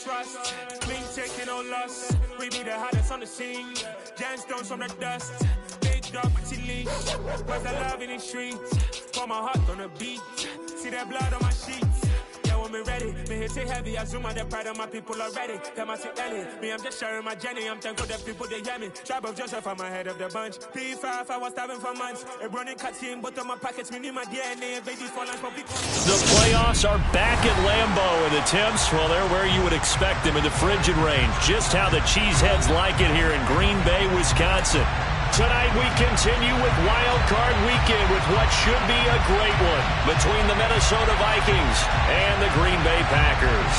trust. Me taking no loss. We be the hottest on the scene. Gemstones from the dust. Big dog, pretty leash. Where's the love in the streets? Pour my heart on the beat. See that blood on my sheets. Yeah, when me ready, me hit it heavy. I zoom on the pride of my people already. Them I see Ellie. Me, I'm just sharing my journey. I'm thankful that people they hear me. Tribe of Joseph, I'm ahead of the bunch. P5, I was starving for months. A running cutscene, but on my pockets, me need my DNA. Baby for lunch, but people. The playoffs are back at Lambeau, and the temps, well, they're where you would expect them in the frigid range. Just how the Cheeseheads like it here in Green Bay, Wisconsin. Tonight we continue with Wild Card Weekend with what should be a great one between the Minnesota Vikings and the Green Bay Packers.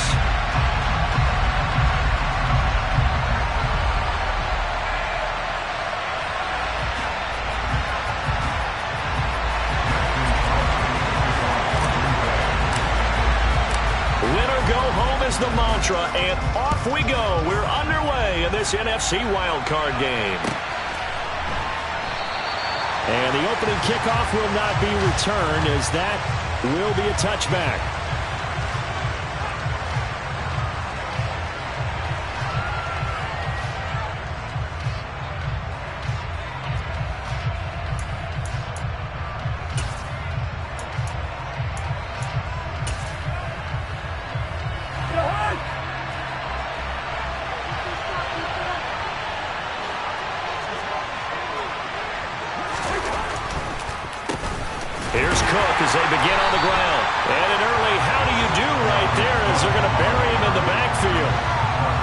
Is the mantra, and off we go. We're underway in this NFC wildcard game. And the opening kickoff will not be returned, as that will be a touchback. Here's Cook as they begin on the ground. And an early how do you do right there as they're going to bury him in the backfield.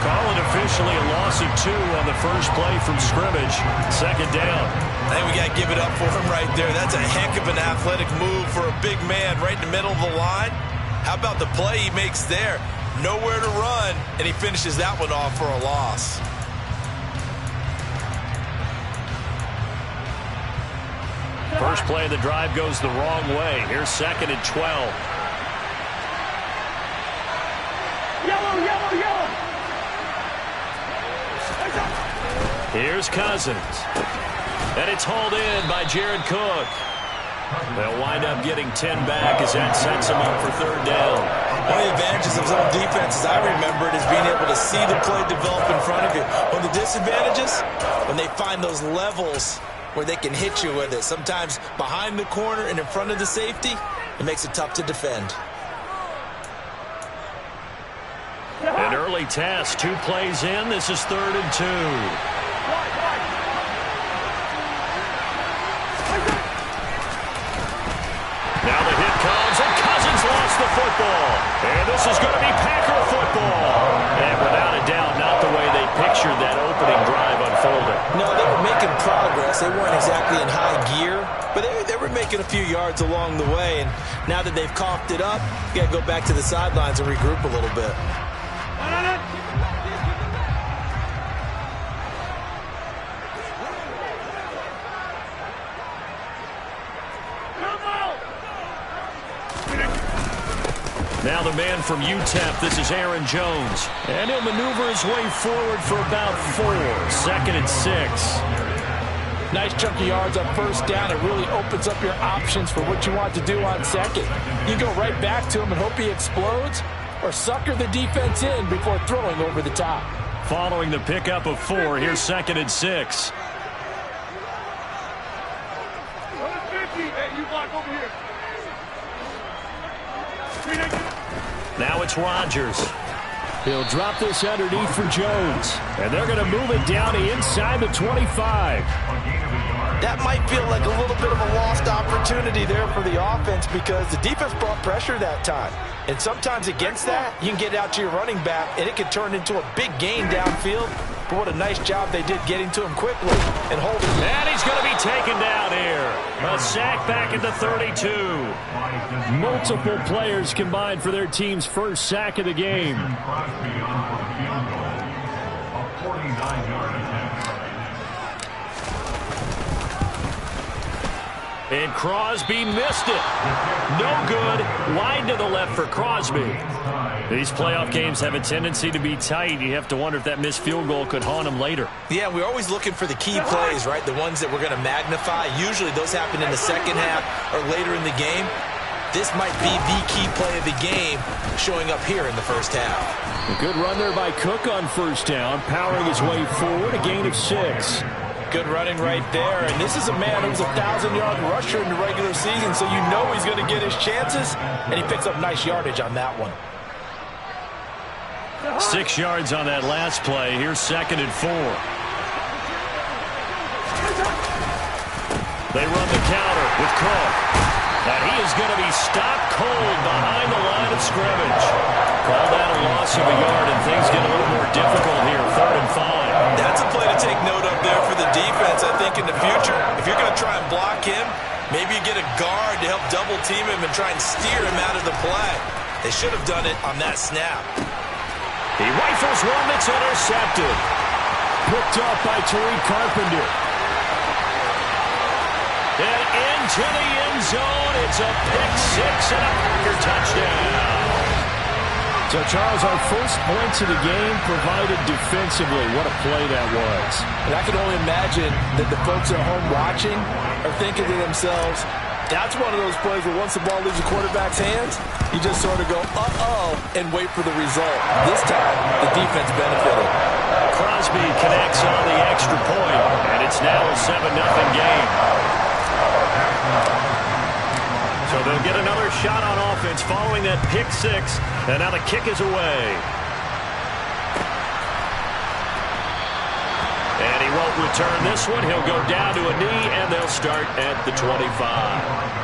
Call it officially a loss of 2 on the first play from scrimmage. Second down. I think we got to give it up for him right there. That's a heck of an athletic move for a big man right in the middle of the line. How about the play he makes there? Nowhere to run, and he finishes that one off for a loss. First play of the drive goes the wrong way. Here's 2nd and 12. Yellow, yellow, yellow. Here's Cousins. And it's hauled in by Jared Cook. They'll wind up getting 10 back as that sets them up for 3rd down. One of the advantages of some defenses I remember is being able to see the play develop in front of you. One of the disadvantages, when they find those levels where they can hit you with it. Sometimes behind the corner and in front of the safety, it makes it tough to defend. An early test, 2 plays in. This is 3rd and 2. Now the hit comes, and Cousins lost the football. And this is going to be Packer football. And without a doubt, not the way they pictured that opening drive unfolding. No, they were making progress. They weren't exactly in high gear, but they were making a few yards along the way. And now that they've coughed it up, you got to go back to the sidelines and regroup a little bit. Now the man from UTEP, this is Aaron Jones. And he'll maneuver his way forward for about 4. 2nd and 6. Nice chunk of yards on first down. It really opens up your options for what you want to do on second. You go right back to him and hope he explodes, or sucker the defense in before throwing over the top. Following the pickup of 4, here's 2nd and 6. Hey, you block over here. Now it's Rodgers. He'll drop this underneath for Jones. And they're going to move it down to inside the 25. That might feel like a little bit of a lost opportunity there for the offense because the defense brought pressure that time. And sometimes against that, you can get out to your running back, and it can turn into a big gain downfield. But what a nice job they did getting to him quickly and holding him. And he's going to be taken down here. A sack back at the 32. Multiple players combined for their team's first sack of the game. And Crosby missed it. No good. Wide to the left for Crosby. These playoff games have a tendency to be tight. You have to wonder if that missed field goal could haunt him later. Yeah, we're always looking for the key plays, right? The ones that we're going to magnify. Usually those happen in the second half or later in the game. This might be the key play of the game showing up here in the first half. A good run there by Cook on first down, powering his way forward, a gain of 6. Good running right there. And this is a man who was a 1,000-yard rusher in the regular season, so you know he's going to get his chances, and he picks up nice yardage on that one. 6 yards on that last play. Here's 2nd and 4. They run the counter with Cook. And he is going to be stopped cold behind the line of scrimmage. Call that a loss of a yard, and things get a little more difficult here. 3rd and 5. That's a play to take note of there for the defense. I think in the future, if you're going to try and block him, maybe you get a guard to help double team him and try and steer him out of the play. They should have done it on that snap. He rifles one that's intercepted. Picked up by Tariq Carpenter. And into the end zone. It's a pick-6 and a Packer touchdown. So, Charles, our first points of the game provided defensively. What a play that was. And I can only imagine that the folks at home watching are thinking to themselves, that's one of those plays where once the ball leaves the quarterback's hands, you just sort of go, uh-oh, and wait for the result. This time, the defense benefited. Crosby connects on the extra point, and it's now a 7-0 game. So they'll get another shot on offense following that pick-6, and now the kick is away. And he won't return this one. He'll go down to a knee, and they'll start at the 25.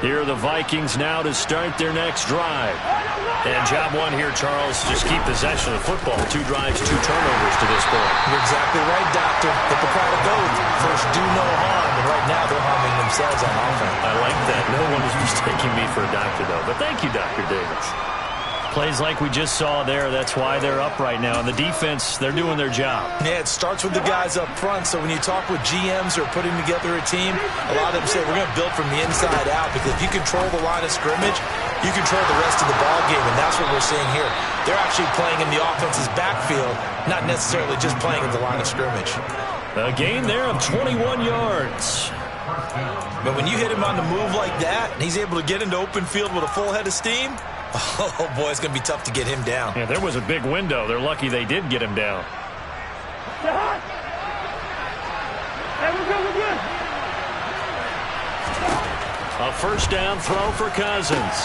Here are the Vikings now to start their next drive. And job one here, Charles, just keep possession of the football. 2 drives, 2 turnovers to this point. You're exactly right, Doctor. Hippocratic oath. First, do no harm. And right now, they're harming themselves on offense. I like that. No one is mistaking me for a doctor, though. But thank you, Dr. Davis. Plays like we just saw there, that's why they're up right now. And the defense, they're doing their job. Yeah, it starts with the guys up front. So when you talk with GMs who are putting together a team, a lot of them say we're going to build from the inside out, because if you control the line of scrimmage, you control the rest of the ball game, and that's what we're seeing here. They're actually playing in the offense's backfield, not necessarily just playing at the line of scrimmage. A gain there of 21 yards. But when you hit him on the move like that, and he's able to get into open field with a full head of steam, oh, boy, it's going to be tough to get him down. Yeah, there was a big window. They're lucky they did get him down. A first down throw for Cousins.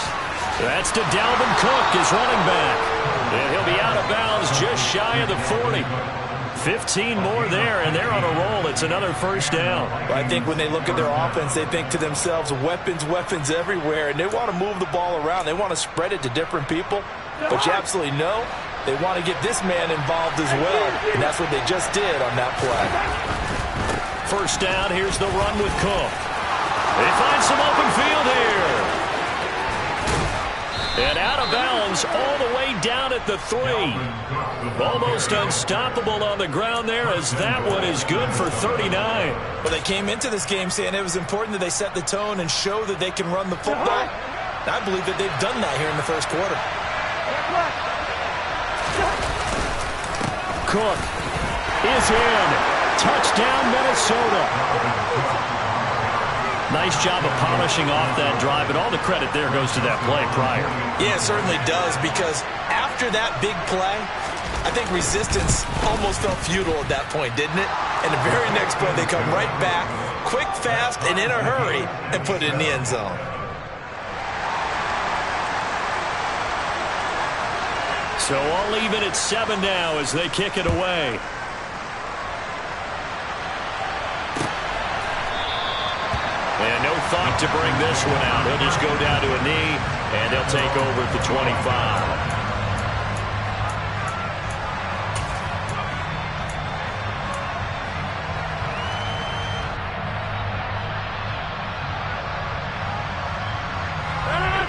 That's to Dalvin Cook, his running back. And he'll be out of bounds just shy of the 40. 15 more there, and they're on a roll. It's another first down. I think when they look at their offense, they think to themselves, weapons, weapons everywhere, and they want to move the ball around. They want to spread it to different people, but you absolutely know they want to get this man involved as well, and that's what they just did on that play. First down, here's the run with Cook. They find some open field here. And out of bounds all the way down at the 3. Almost unstoppable on the ground there, as that one is good for 39. Well, they came into this game saying it was important that they set the tone and show that they can run the football. I believe that they've done that here in the first quarter. Cook is in. Touchdown, Minnesota. Nice job of polishing off that drive, and all the credit there goes to that play prior. Yeah, it certainly does, because after that big play, I think resistance almost felt futile at that point, didn't it? And the very next play, they come right back, quick, fast, and in a hurry, and put it in the end zone. So all even at 7 now as they kick it away. And no thought to bring this one out. He'll just go down to a knee, and he'll take over at the 25.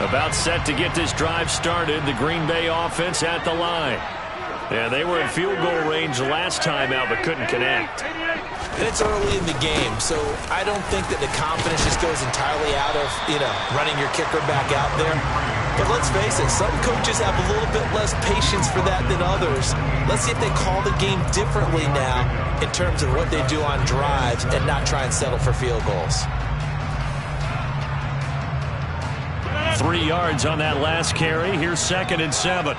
About set to get this drive started, the Green Bay offense at the line. Yeah, they were in field goal range last time out, but couldn't connect. And it's early in the game, so I don't think that the confidence just goes entirely out of, running your kicker back out there. But let's face it, some coaches have a little bit less patience for that than others. Let's see if they call the game differently now in terms of what they do on drives and not try and settle for field goals. 3 yards on that last carry. Here's 2nd and 7.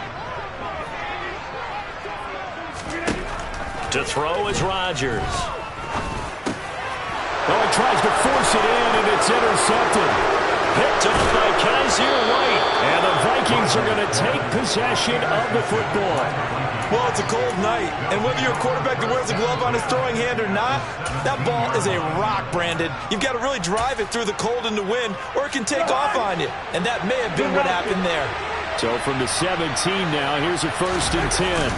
To throw is Rodgers. Oh, he tries to force it in, and it's intercepted. Picked up by Kaiser White. And the Vikings are going to take possession of the football. Well, it's a cold night, and whether you're a quarterback that wears a glove on his throwing hand or not, that ball is a rock, Brandon. You've got to really drive it through the cold and the wind, or it can take off on you. And that may have been what happened there. So from the 17 now, here's a 1st and 10.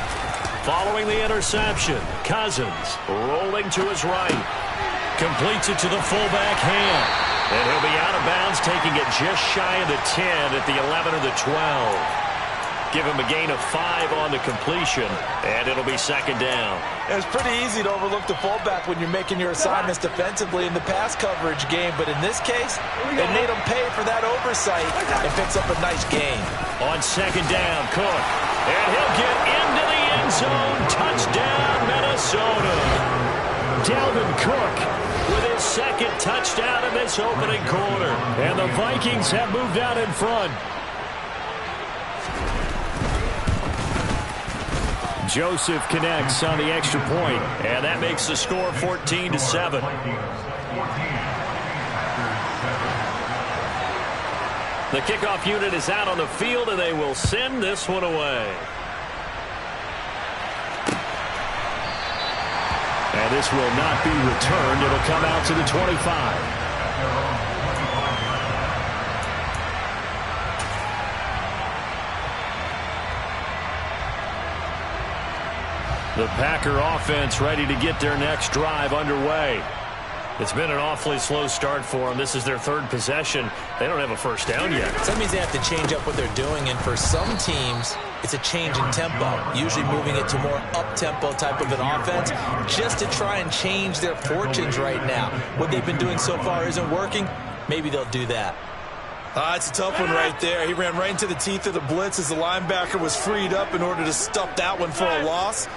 Following the interception, Cousins rolling to his right. Completes it to the fullback hand. And he'll be out of bounds, taking it just shy of the 10 at the 11 or the 12. Give him a gain of 5 on the completion, and it'll be 2nd down. It's pretty easy to overlook the fullback when you're making your assignments defensively in the pass coverage game, but in this case, they made him pay for that oversight and picks up a nice gain. On 2nd down, Cook, and he'll get into the end zone. Touchdown, Minnesota. Dalvin Cook with his 2nd touchdown in this opening quarter, and the Vikings have moved out in front. Joseph connects on the extra point, and that makes the score 14-7. The kickoff unit is out on the field, and they will send this one away. And this will not be returned. It'll come out to the 25. The Packer offense ready to get their next drive underway. It's been an awfully slow start for them. This is their 3rd possession. They don't have a 1st down yet. So that means they have to change up what they're doing, and for some teams, it's a change in tempo, usually moving it to more up-tempo type of an offense just to try and change their fortunes right now. What they've been doing so far isn't working. Maybe they'll do that. It's a tough one right there. He ran right into the teeth of the blitz as the linebacker was freed up in order to stuff that one for a loss.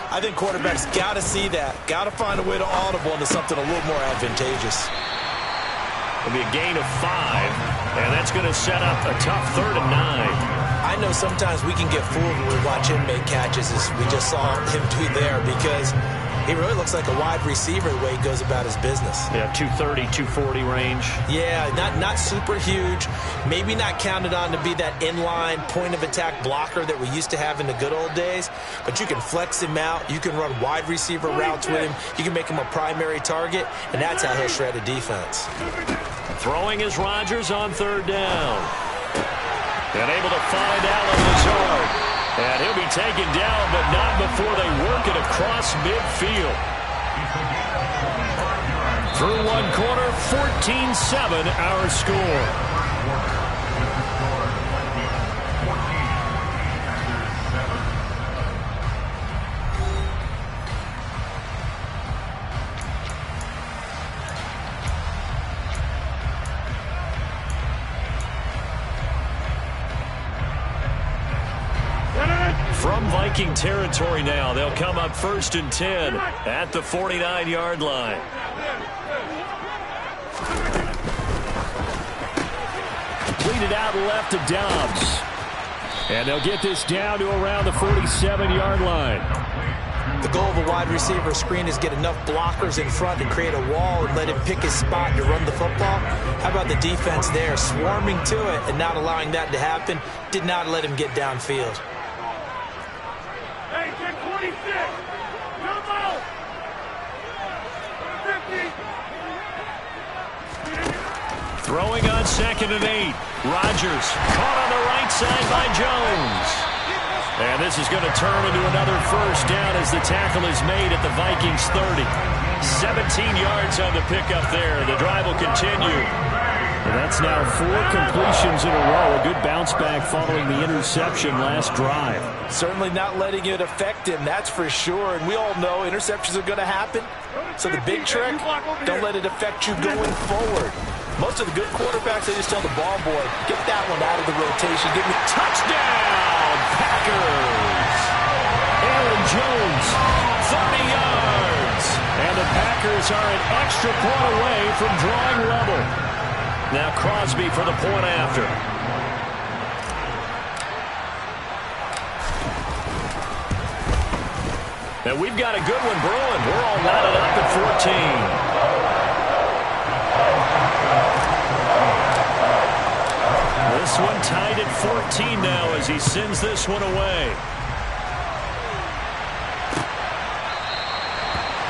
I think quarterbacks got to see that, got to find a way to audible into something a little more advantageous. It'll be a gain of 5, and that's going to set up a tough 3rd and 9. I know sometimes we can get fooled when we watch him make catches, as we just saw him do there, because he really looks like a wide receiver the way he goes about his business. Yeah, 230, 240 range. Yeah, not super huge. Maybe not counted on to be that inline point-of-attack blocker that we used to have in the good old days. But you can flex him out. You can run wide receiver routes with him. You can make him a primary target, and that's how he'll shred a defense. Throwing is Rodgers on 3rd down. And able to find Allen Lazard. And he'll be taken down, but not before they work it across midfield. Through one quarter, 14-7 our score. From Viking territory now, they'll come up 1st and 10 at the 49-yard line. Completed out left to Dobbs. And they'll get this down to around the 47-yard line. The goal of a wide receiver screen is get enough blockers in front to create a wall and let him pick his spot to run the football. How about the defense there, swarming to it and not allowing that to happen? Did not let him get downfield. Throwing on 2nd and 8. Rodgers caught on the right side by Jones. And this is going to turn into another 1st down as the tackle is made at the Vikings 30. 17 yards on the pickup there. The drive will continue. And that's now 4 completions in a row. A good bounce back following the interception last drive. Certainly not letting it affect him, that's for sure. And we all know interceptions are going to happen. So the big trick, don't let it affect you going forward. Most of the good quarterbacks, they just tell the ball boy, get that one out of the rotation. Give me Touchdown, Packers! Aaron Jones, 30 yards. And the Packers are an extra point away from drawing level. Now Crosby for the point after. And we've got a good one brewing. We're all knotted up at 14. This one tied at 14 now as he sends this one away.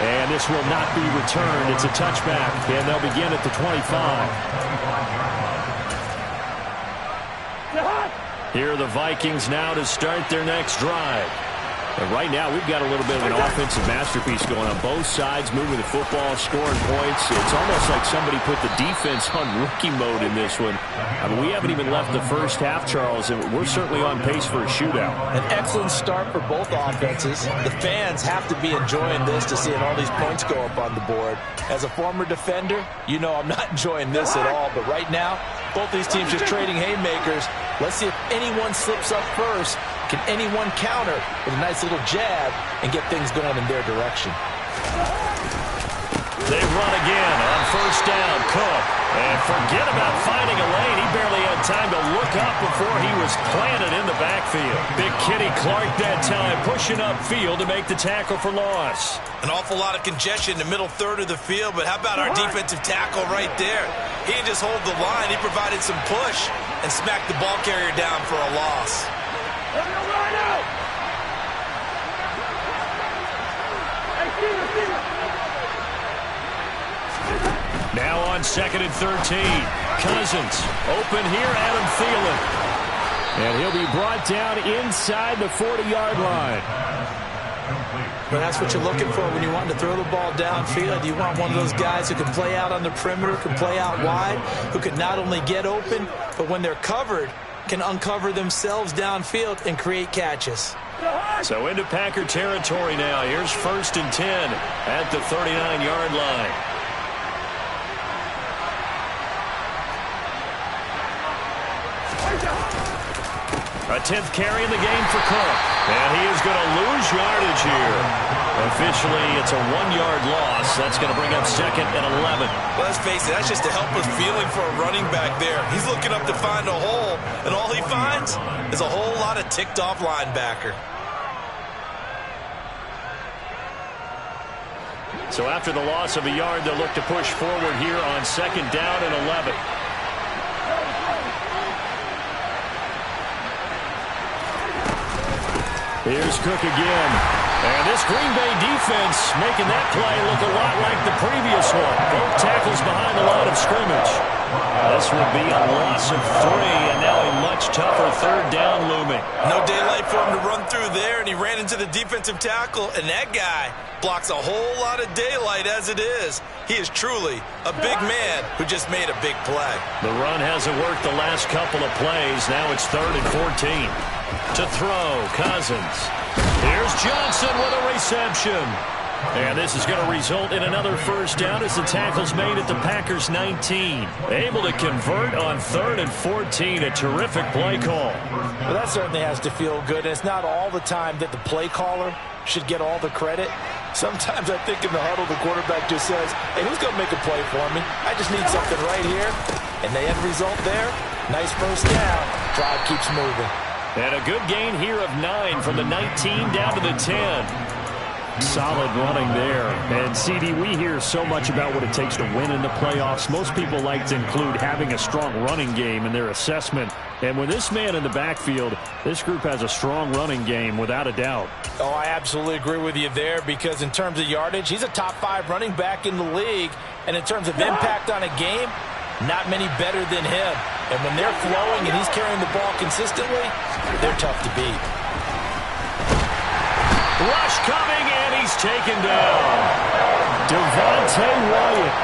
And this will not be returned. It's a touchback, and they'll begin at the 25. Here are the Vikings now to start their next drive. And right now, we've got a little bit of an offensive masterpiece going on both sides, moving the football, scoring points. It's almost like somebody put the defense on rookie mode in this one. I mean, we haven't even left the first half, Charles, and we're certainly on pace for a shootout. An excellent start for both offenses. The fans have to be enjoying this to seeing all these points go up on the board. As a former defender, you know I'm not enjoying this at all. But right now, both these teams just trading haymakers. Let's see if anyone slips up first. Can anyone counter with a nice little jab and get things going in their direction? They run again on first down. Cook. And forget about finding a lane. He barely had time to look up before he was planted in the backfield. Big Kitty Clark that time pushing upfield to make the tackle for loss. An awful lot of congestion in the middle third of the field, but how about our defensive tackle right there? He didn't just hold the line. He provided some push and smacked the ball carrier down for a loss. Now on 2nd and 13. Cousins open here, Adam Thielen. And he'll be brought down inside the 40-yard line. But that's what you're looking for when you want to throw the ball downfield. You want one of those guys who can play out on the perimeter, can play out wide, who can not only get open, but when they're covered, can uncover themselves downfield and create catches. So into Packer territory now. Here's 1st and 10 at the 39-yard line. A 10th carry in the game for Cook. And he is going to lose yardage here. Officially, it's a 1-yard loss. That's going to bring up 2nd and 11. Well, let's face it, that's just a helpless feeling for a running back there. He's looking up to find a hole, and all he finds is a whole lot of ticked-off linebacker. So after the loss of a yard, they'll look to push forward here on 2nd down and 11. Here's Cook again. And this Green Bay defense making that play look a lot like the previous one. Both tackles behind the line of scrimmage. This would be a loss of 3, and now a much tougher 3rd down looming. No daylight for him to run through there, and he ran into the defensive tackle, and that guy blocks a whole lot of daylight as it is. He is truly a big man who just made a big play. The run hasn't worked the last couple of plays. Now it's 3rd and 14. To throw, Cousins. Here's Johnson with a reception. And this is going to result in another 1st down as the tackle's made at the Packers' 19. Able to convert on 3rd and 14. A terrific play call. Well, that certainly has to feel good. And it's not all the time that the play caller should get all the credit. Sometimes I think in the huddle, the quarterback just says, hey, who's going to make a play for me? I just need something right here. And the end result there, nice 1st down. Drive keeps moving. And a good gain here of 9 from the 19 down to the 10. Solid running there. And, CD, we hear so much about what it takes to win in the playoffs. Most people like to include having a strong running game in their assessment. And with this man in the backfield, this group has a strong running game without a doubt. Oh, I absolutely agree with you there because in terms of yardage, he's a top 5 running back in the league. And in terms of impact on a game, not many better than him. And when they're flowing and he's carrying the ball consistently, they're tough to beat. Rush coming, and he's taken down. Devontae Wyatt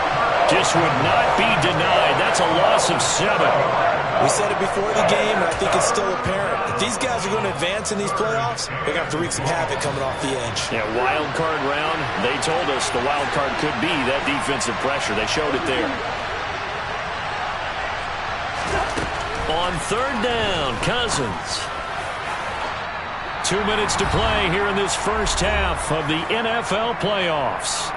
just would not be denied. That's a loss of 7. We said it before the game, and I think it's still apparent. If these guys are going to advance in these playoffs, they're going to have to wreak some havoc coming off the edge. Yeah, wild card round. They told us the wild card could be that defensive pressure. They showed it there. On third down, Cousins. 2 minutes to play here in this first half of the NFL playoffs.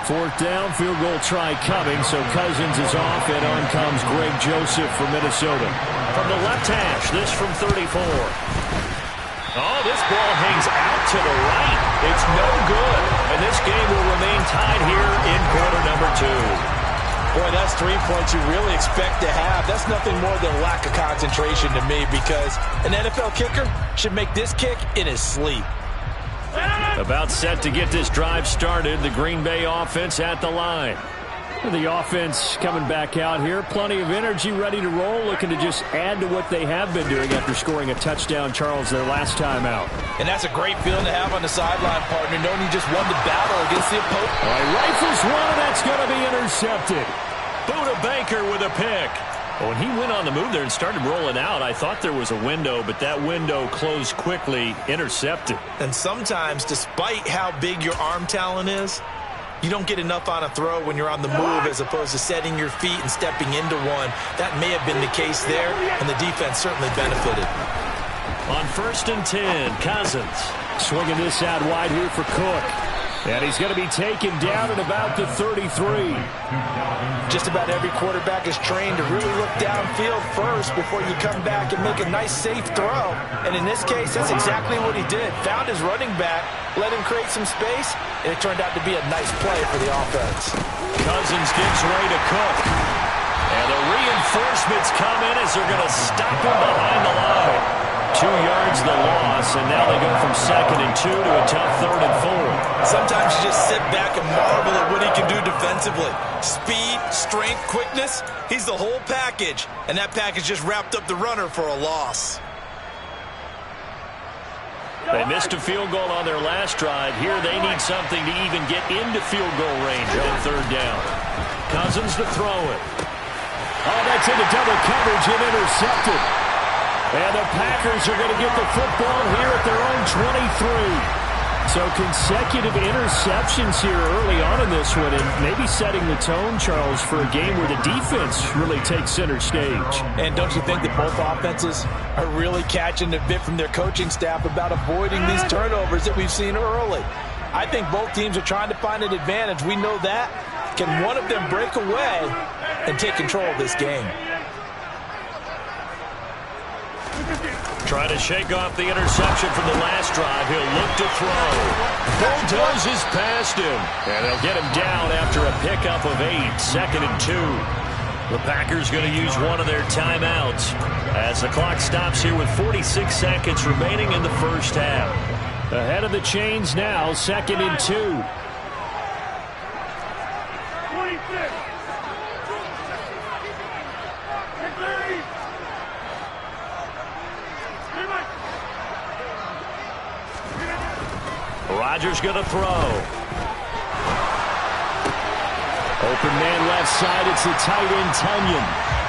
Fourth down, field goal try coming, so Cousins is off, and on comes Greg Joseph from Minnesota. From the left hash, this from 34. Oh, this ball hangs out to the right. It's no good, and this game will remain tied here in quarter number 2. Boy, that's 3 points you really expect to have. That's nothing more than lack of concentration to me, because an NFL kicker should make this kick in his sleep. About set to get this drive started. The Green Bay offense at the line. The offense coming back out here. Plenty of energy, ready to roll, looking to just add to what they have been doing after scoring a touchdown, Charles, their last time out. And that's a great feeling to have on the sideline, partner, knowing you just won the battle against the opponent. All right, rifles one, and that's going to be intercepted. Buda Baker with a pick. When he went on the move there and started rolling out, I thought there was a window, but that window closed quickly, intercepted. And sometimes, despite how big your arm talent is, you don't get enough on a throw when you're on the move as opposed to setting your feet and stepping into one. That may have been the case there, and the defense certainly benefited. On 1st and 10, Cousins. Swinging this out wide here for Cook. And he's going to be taken down at about the 33. Just about every quarterback is trained to really look downfield first before you come back and make a nice, safe throw. And in this case, that's exactly what he did. Found his running back, let him create some space, and it turned out to be a nice play for the offense. Cousins gives way to Cook. And the reinforcements come in as they're going to stop him behind the line. 2 yards the loss, and now they go from 2nd and 2 to a tough 3rd and 4. Sometimes you just sit back and marvel at what he can do defensively. Speed, strength, quickness, he's the whole package. And that package just wrapped up the runner for a loss. They missed a field goal on their last drive. Here they need something to even get into field goal range on 3rd down. Cousins to throw it. Oh, that's into double coverage and intercepted. And the Packers are going to get the football here at their own 23. So consecutive interceptions here early on in this one, and maybe setting the tone, Charles, for a game where the defense really takes center stage. And don't you think that both offenses are really catching a bit from their coaching staff about avoiding these turnovers that we've seen early? I think both teams are trying to find an advantage. We know that. Can one of them break away and take control of this game? Trying to shake off the interception from the last drive. He'll look to throw. Bulldozes past him. And they'll get him down after a pickup of 8. 2nd and 2. The Packers going to use one of their timeouts as the clock stops here with 46 seconds remaining in the first half. Ahead of the chains now, 2nd and 2. Rodgers going to throw. Open man left side. It's the tight end, Tunyon.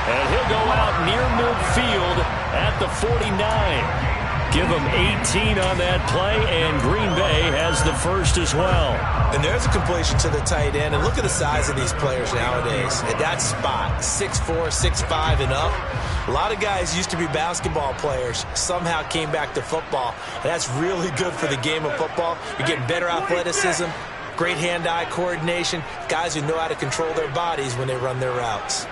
And he'll go out near midfield at the 49. Give him 18 on that play, and Green Bay has the first as well. And there's a completion to the tight end. And look at the size of these players nowadays. At that spot, 6'4", 6'5", and up. A lot of guys used to be basketball players, somehow came back to football. And that's really good for the game of football. You're getting better athleticism, great hand-eye coordination, guys who know how to control their bodies when they run their routes.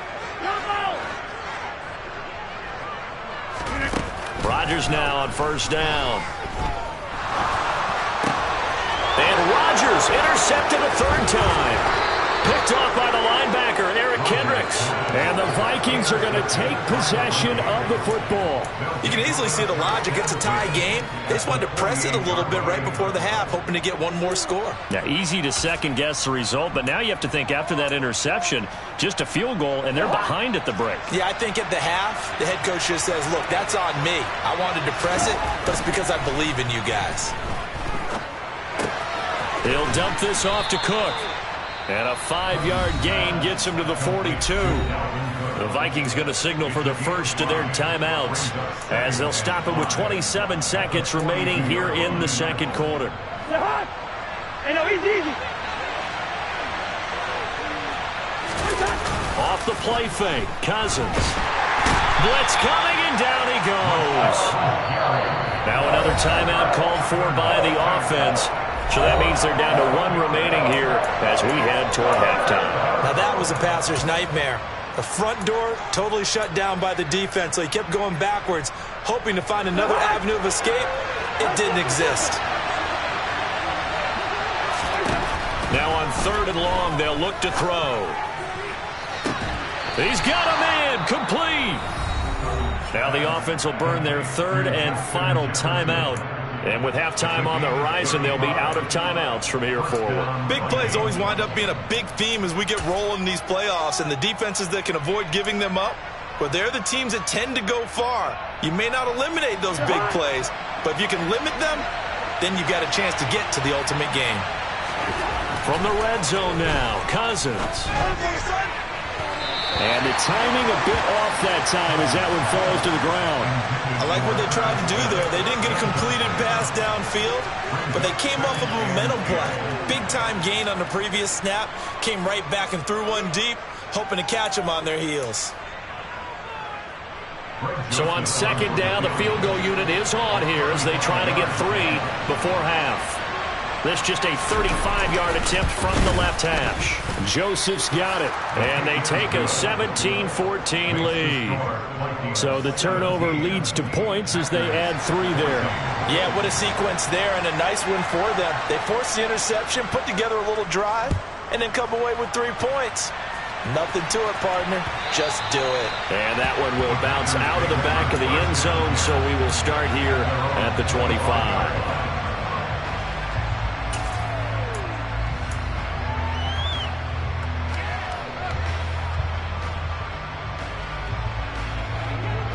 Rodgers now on 1st down. And Rodgers intercepted a 3rd time. Picked off by the linebacker, Eric Kendricks. And the Vikings are going to take possession of the football. You can easily see the logic. It's a tie game. They just wanted to press it a little bit right before the half, hoping to get one more score. Now, easy to second-guess the result, but now you have to think after that interception, just a field goal, and they're behind at the break. Yeah, I think at the half, the head coach just says, look, that's on me. I wanted to press it, but it's because I believe in you guys. He'll dump this off to Cook. And a 5-yard gain gets him to the 42. The Vikings going to signal for the first of their timeouts as they'll stop it with 27 seconds remaining here in the second quarter. Off the play fake, Cousins. Blitz coming, and down he goes. Now another timeout called for by the offense. So that means they're down to 1 remaining here as we head toward halftime. Now that was a passer's nightmare. The front door totally shut down by the defense, so he kept going backwards, hoping to find another avenue of escape. It didn't exist. Now on 3rd and long, they'll look to throw. He's got a man, complete. Now the offense will burn their 3rd and final timeout. And with halftime on the horizon, they'll be out of timeouts from here forward. Big plays always wind up being a big theme as we get rolling in these playoffs, and the defenses that can avoid giving them up, well, they're the teams that tend to go far. You may not eliminate those big plays, but if you can limit them, then you've got a chance to get to the ultimate game. From the red zone now, Cousins. And the timing a bit off that time as that one falls to the ground. I like what they tried to do there. They didn't get a completed pass downfield, but they came off of a momentum play. Big-time gain on the previous snap, came right back and threw one deep, hoping to catch them on their heels. So on 2nd down, the field goal unit is on here as they try to get 3 before half. This just a 35-yard attempt from the left hash. Joseph's got it. And they take a 17-14 lead. So the turnover leads to points as they add 3 there. Yeah, what a sequence there, and a nice win for them. They forced the interception, put together a little drive, and then come away with 3 points. Nothing to it, partner. Just do it. And that one will bounce out of the back of the end zone, so we will start here at the 25.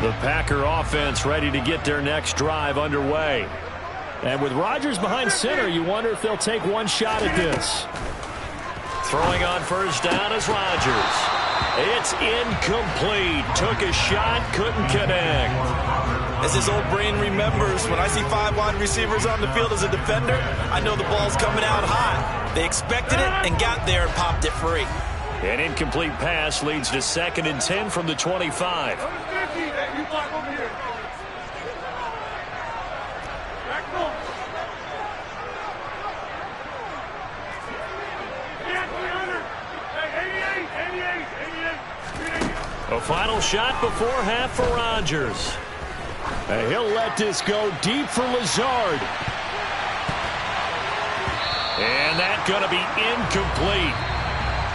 The Packer offense ready to get their next drive underway. And with Rodgers behind center, you wonder if they'll take one shot at this. Throwing on 1st down is Rodgers. It's incomplete. Took a shot, couldn't connect. As his old brain remembers, when I see 5 wide receivers on the field as a defender, I know the ball's coming out hot. They expected it and got there and popped it free. An incomplete pass leads to 2nd and 10 from the 25. A final shot before half for Rodgers. And he'll let this go deep for Lazard. And that's going to be incomplete.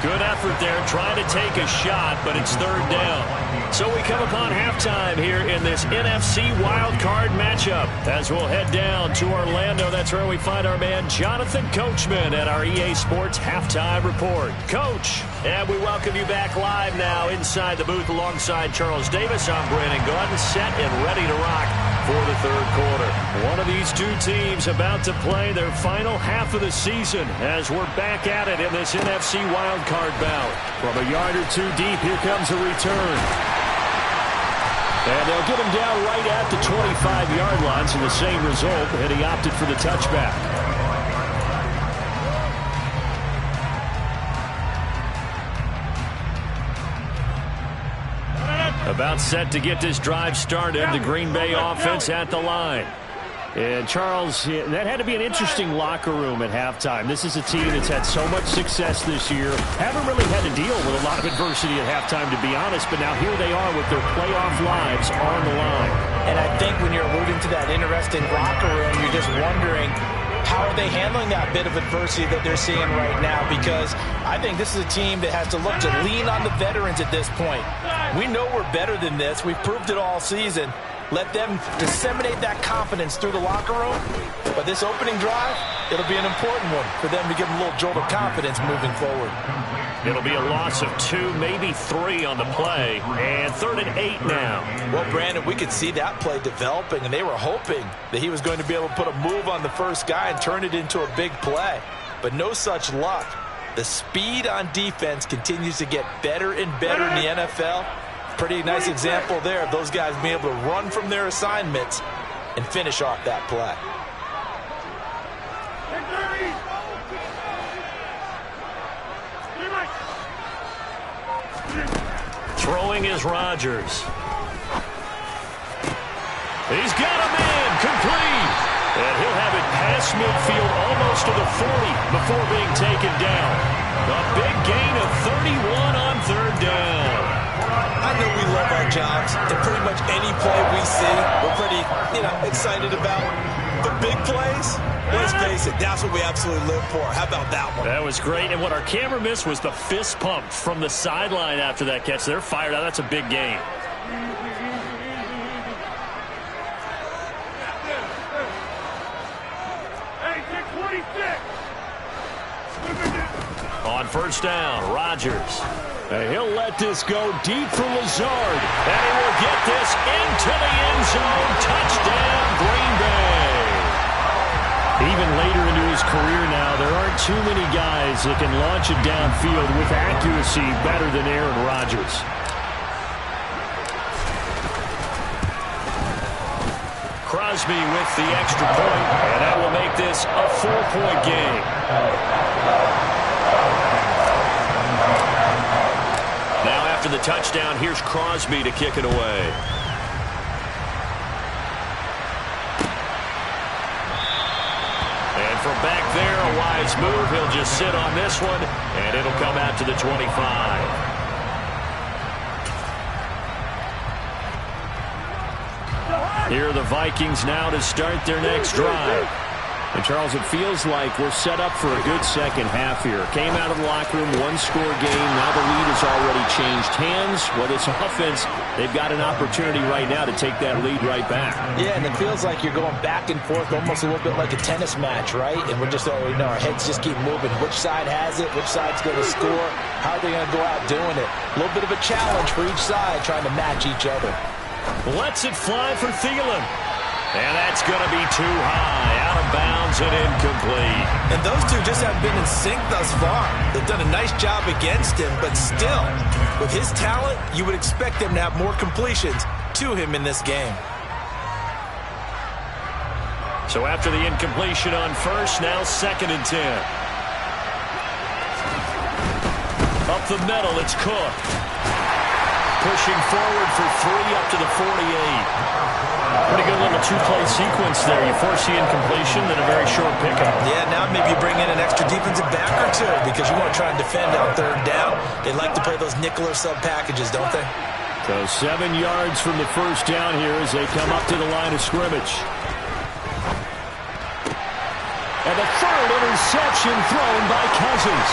Good effort there, trying to take a shot, but it's 3rd down. So we come upon halftime here in this NFC wildcard matchup. As we'll head down to Orlando, that's where we find our man Jonathan Coachman at our EA Sports Halftime Report. Coach, and we welcome you back live now inside the booth alongside Charles Davis. I'm Brandon Gordon, set and ready to rock for the 3rd quarter. One of these 2 teams about to play their final half of the season as we're back at it in this NFC wildcard bout. From a yard or 2 deep, here comes a return. And they'll get him down right at the 25-yard line, so the same result, and he opted for the touchback. About set to get this drive started, the Green Bay offense at the line. And Charles, that had to be an interesting locker room at halftime. This is a team that's had so much success this year. Haven't really had to deal with a lot of adversity at halftime, to be honest. But now here they are with their playoff lives on the line. And I think when you're alluding to that interesting locker room, you're just wondering, how are they handling that bit of adversity that they're seeing right now? Because I think this is a team that has to look to lean on the veterans at this point. We know we're better than this. We've proved it all season. Let them disseminate that confidence through the locker room. But this opening drive, it'll be an important one for them to give them a little jolt of confidence moving forward. It'll be a loss of 2, maybe 3 on the play. And 3rd and 8 now. Well, Brandon, we could see that play developing, and they were hoping that he was going to be able to put a move on the first guy and turn it into a big play. But no such luck. The speed on defense continues to get better and better in the NFL. Pretty nice example there of those guys being able to run from their assignments and finish off that play. Throwing is Rodgers. He's got a man, complete. And he'll have it past midfield almost to the 40 before being taken down. A big gain of 31 on third down. I know we love our jobs, and pretty much any play we see, we're pretty, excited about. The big plays, let's face it, that's what we absolutely live for. How about that one? That was great, and what our camera missed was the fist pump from the sideline after that catch. They're fired out. That's a big gain. On first down, Rodgers. And he'll let this go deep for Lazard. And he will get this into the end zone. Touchdown, Green Bay. Even later into his career now, there aren't too many guys that can launch it downfield with accuracy better than Aaron Rodgers. Crosby with the extra point, and that will make this a 4-point game. Now after the touchdown, here's Crosby to kick it away. And from back there, a wise move. He'll just sit on this one, and it'll come out to the 25. Here are the Vikings now to start their next drive. And, Charles, it feels like we're set up for a good second half here. Came out of the locker room, one-score game. Now the lead has already changed hands. Well, this offense, they've got an opportunity right now to take that lead right back. Yeah, and it feels like you're going back and forth, almost a little bit like a tennis match, right? And we're just already know our heads just keep moving. Which side has it? Which side's going to score? How are they going to go out doing it? A little bit of a challenge for each side, trying to match each other. Lets it fly for Thielen. And that's going to be too high, out of bounds and incomplete. And those two just haven't been in sync thus far. They've done a nice job against him, but still, with his talent, you would expect them to have more completions to him in this game. So after the incompletion on first, now 2nd and 10. Up the middle, it's Cook. Pushing forward for 3 up to the 48. Pretty good little two-play sequence there. You force the incompletion, then a very short pickup. Yeah, now maybe you bring in an extra defensive back or two because you want to try and defend on third down. They like to play those nickel or sub packages, don't they? So 7 yards from the first down here as they come up to the line of scrimmage. And the third interception thrown by Cousins.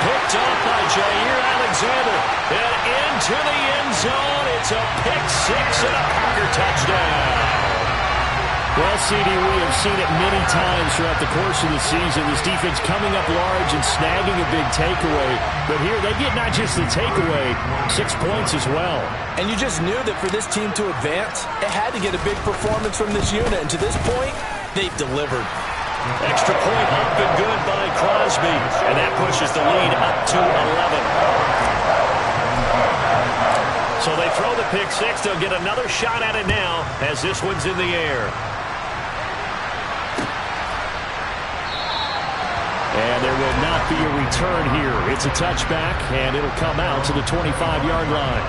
Picked up by Jair Alexander. And into the end zone. It's a pick six and a Packer touchdown. Well, CD, we have seen it many times throughout the course of the season. This defense coming up large and snagging a big takeaway. But here they get not just the takeaway, 6 points as well. And you just knew that for this team to advance, it had to get a big performance from this unit. And to this point, they've delivered. Extra point up and good by Crosby. And that pushes the lead up to 11. So they throw the pick six. They'll get another shot at it now as this one's in the air. And there will not be a return here. It's a touchback, and it'll come out to the 25-yard line.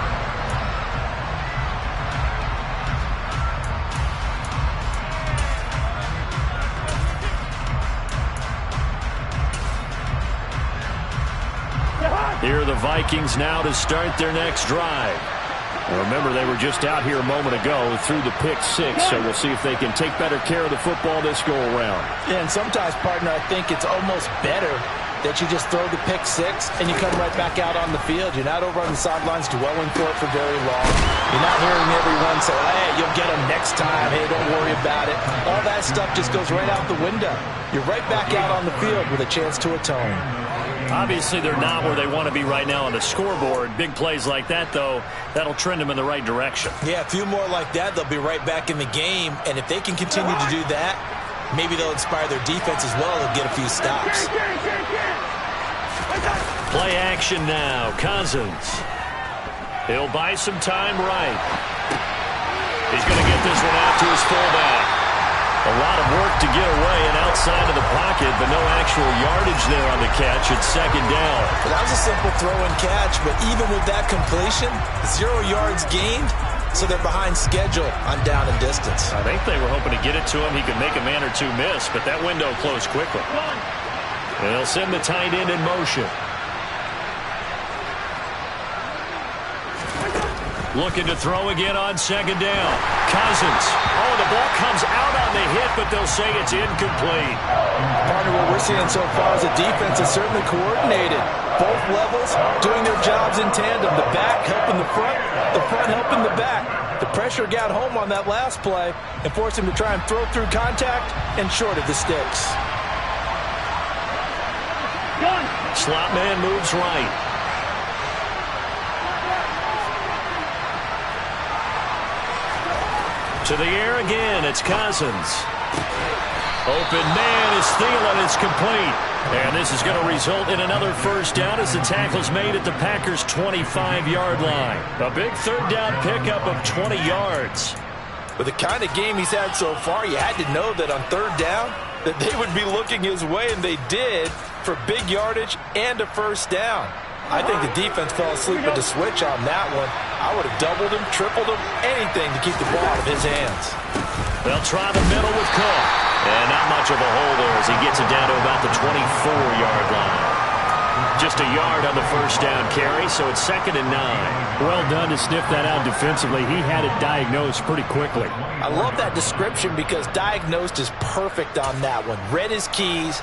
Here are the Vikings now to start their next drive. Now remember, they were just out here a moment ago through the pick six, so we'll see if they can take better care of the football this go-around. Yeah, and sometimes, partner, I think it's almost better that you just throw the pick six and you come right back out on the field. You're not over on the sidelines dwelling for it for very long. You're not hearing everyone say, hey, you'll get them next time. Hey, don't worry about it. All that stuff just goes right out the window. You're right back out on the field with a chance to atone. Obviously, they're not where they want to be right now on the scoreboard. Big plays like that, though, that'll trend them in the right direction. Yeah, a few more like that, they'll be right back in the game. And if they can continue to do that, maybe they'll inspire their defense as well. They'll get a few stops. Play action now. Cousins. He'll buy some time right. He's going to get this one out to his fullback. A lot of work to get away and outside of the pocket, but no action actual yardage there on the catch at second down. Well, that was a simple throw and catch, but even with that completion, 0 yards gained, so they're behind schedule on down and distance. I think they were hoping to get it to him. He could make a man or two miss, but that window closed quickly. And they'll send the tight end in motion. Looking to throw again on second down. Cousins. Oh, the ball comes out on the hit, but they'll say it's incomplete. Partner, what we're seeing so far is the defense is certainly coordinated. Both levels doing their jobs in tandem. The back helping the front helping the back. The pressure got home on that last play and forced him to try and throw through contact and short of the sticks. Slot man moves right. To the air again, it's Cousins. Open man is Thielen, it's complete. And this is going to result in another first down as the tackle's made at the Packers' 25-yard line. A big third down pickup of 20 yards. With the kind of game he's had so far, you had to know that on third down that they would be looking his way, and they did, for big yardage and a first down. I think the defense fell asleep with the switch on that one. I would have doubled him, tripled him, anything to keep the ball out of his hands. They'll try the middle with Cook. And not much of a hole there as he gets it down to about the 24-yard line. Just a yard on the first down carry, so it's 2nd and 9. Well done to sniff that out defensively. He had it diagnosed pretty quickly. I love that description because diagnosed is perfect on that one. Read his keys,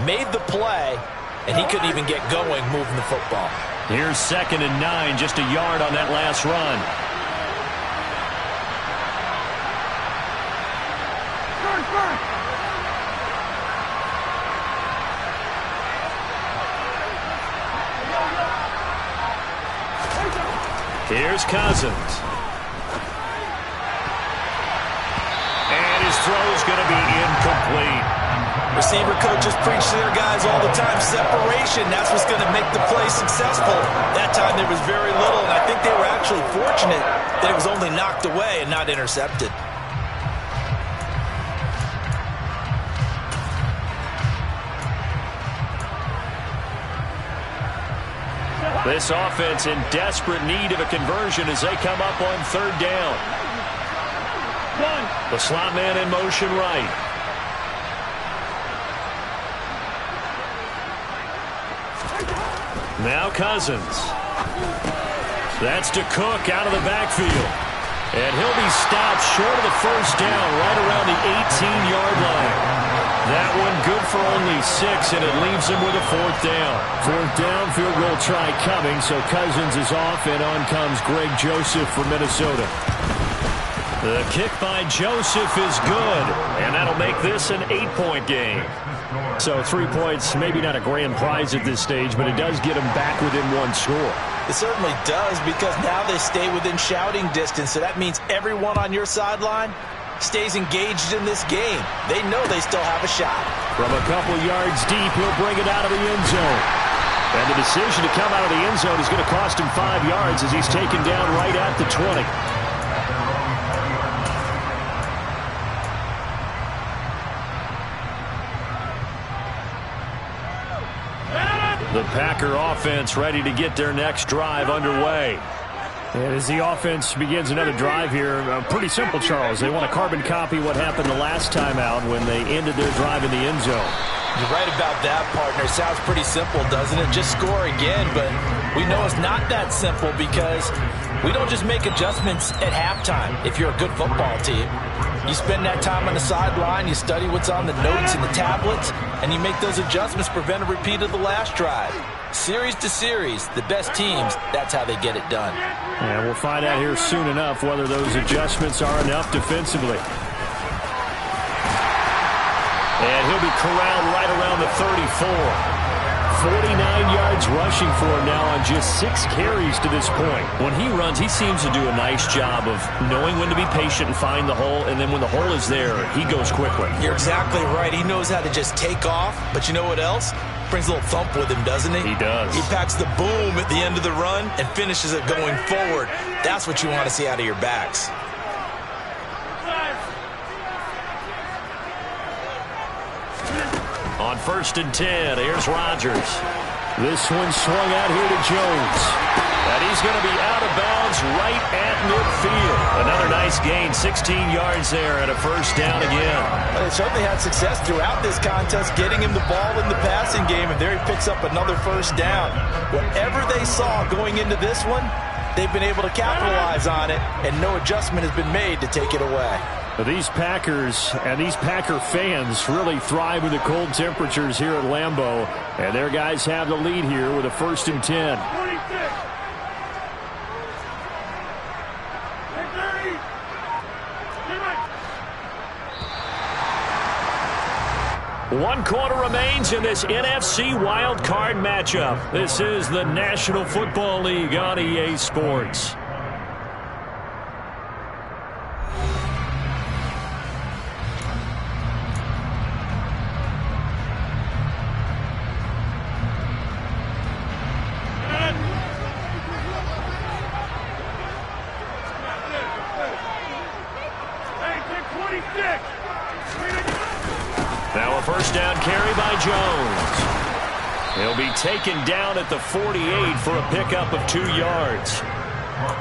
made the play, and he couldn't even get going moving the football. Here's 2nd and 9, just a yard on that last run. Here's Cousins. And his throw's going to be incomplete. Receiver coaches preach to their guys all the time. Separation, that's what's going to make the play successful. That time there was very little, and I think they were actually fortunate that it was only knocked away and not intercepted. This offense in desperate need of a conversion as they come up on third down. The slot man in motion right. Now Cousins. That's to Cook out of the backfield. And he'll be stopped short of the first down right around the 18-yard line. That one good for only 6, and it leaves him with a 4th down. 4th down, field goal try coming, so Cousins is off, and on comes Greg Joseph for Minnesota. The kick by Joseph is good, and that'll make this an 8-point game. So 3 points, maybe not a grand prize at this stage, but it does get them back within one score. It certainly does, because now they stay within shouting distance, so that means everyone on your sideline stays engaged in this game. They know they still have a shot. From a couple yards deep, he'll bring it out of the end zone. And the decision to come out of the end zone is going to cost him 5 yards as he's taken down right at the 20. The Packer offense ready to get their next drive underway. And as the offense begins another drive here, pretty simple, Charles. They want to carbon copy what happened the last time out when they ended their drive in the end zone. You're right about that, partner. Sounds pretty simple, doesn't it? Just score again, but we know it's not that simple because we don't just make adjustments at halftime if you're a good football team. You spend that time on the sideline, you study what's on the notes and the tablets, and you make those adjustments to prevent a repeat of the last drive. Series to series, the best teams, that's how they get it done. And we'll find out here soon enough whether those adjustments are enough defensively. And he'll be corralled right around the 34. 49 yards rushing for him now on just 6 carries to this point. When he runs, he seems to do a nice job of knowing when to be patient and find the hole, and then when the hole is there, he goes quickly. You're exactly right. He knows how to just take off, but you know what else? Brings a little thump with him, doesn't he? He does. He packs the boom at the end of the run and finishes it going forward. That's what you want to see out of your backs. On 1st and 10. Here's Rodgers. This one swung out here to Jones. And he's going to be out of bounds right at midfield. Another nice gain, 16 yards there and a 1st down again. Well, they certainly had success throughout this contest getting him the ball in the passing game, and there he picks up another 1st down. Whatever they saw going into this one, they've been able to capitalize on it, and no adjustment has been made to take it away. These Packers and these Packer fans really thrive with the cold temperatures here at Lambeau, and their guys have the lead here with a 1st and 10. 1 quarter remains in this NFC Wild Card matchup. This is the National Football League on EA Sports. Now a 1st down carry by Jones. He'll be taken down at the 48 for a pickup of 2 yards.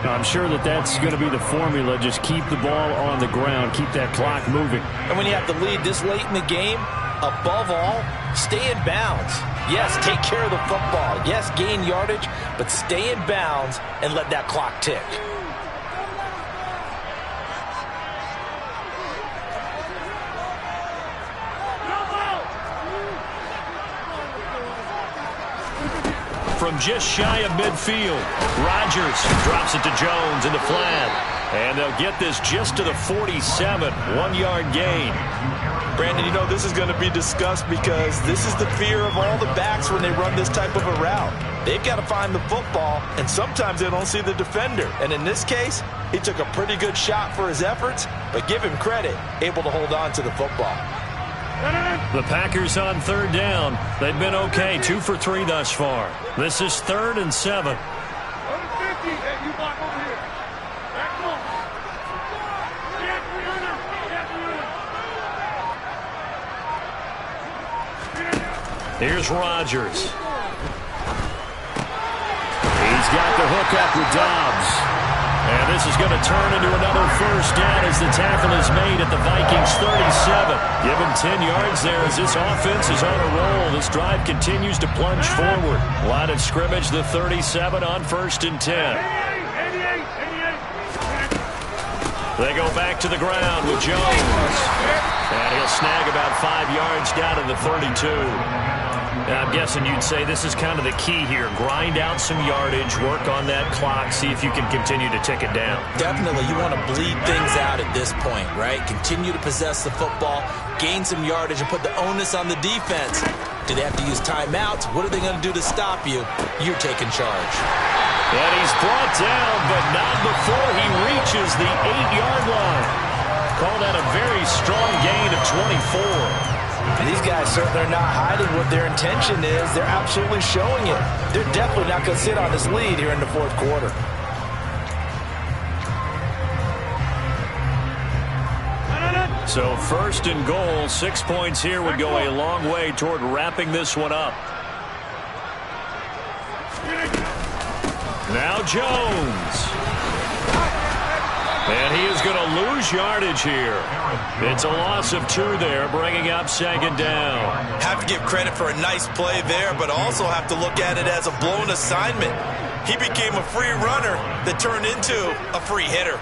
I'm sure that's going to be the formula. Just keep the ball on the ground. Keep that clock moving. And when you have the lead this late in the game, above all, stay in bounds. Yes, take care of the football. Yes, gain yardage, but stay in bounds and let that clock tick. From just shy of midfield, Rodgers drops it to Jones in the flat. And they'll get this just to the 47, 1-yard gain. Brandon, you know, this is going to be discussed because this is the fear of all the backs when they run this type of a route. They've got to find the football, and sometimes they don't see the defender. And in this case, he took a pretty good shot for his efforts, but give him credit, able to hold on to the football. The Packers on 3rd down. They've been okay, 2 for 3 thus far. This is 3rd and 7. Here's Rodgers. He's got the hook up with Dobbs. And this is going to turn into another 1st down as the tackle is made at the Vikings 37. Give him 10 yards there as this offense is on a roll. This drive continues to plunge forward. Line of scrimmage, the 37 on 1st and 10. They go back to the ground with Jones. And he'll snag about 5 yards down to the 32. I'm guessing you'd say this is kind of the key here. Grind out some yardage, work on that clock, see if you can continue to tick it down. Definitely. You want to bleed things out at this point, right? Continue to possess the football, gain some yardage, and put the onus on the defense. Do they have to use timeouts? What are they going to do to stop you? You're taking charge. And he's brought down, but not before he reaches the 8-yard line. Call that a very strong gain of 24. And these guys certainly are not hiding what their intention is. They're absolutely showing it. They're definitely not going to sit on this lead here in the 4th quarter. So 1st and goal, 6 points here would go a long way toward wrapping this one up. Now Jones. And he is going to lose yardage here. It's a loss of 2 there, bringing up 2nd down. Have to give credit for a nice play there, but also have to look at it as a blown assignment. He became a free runner that turned into a free hitter.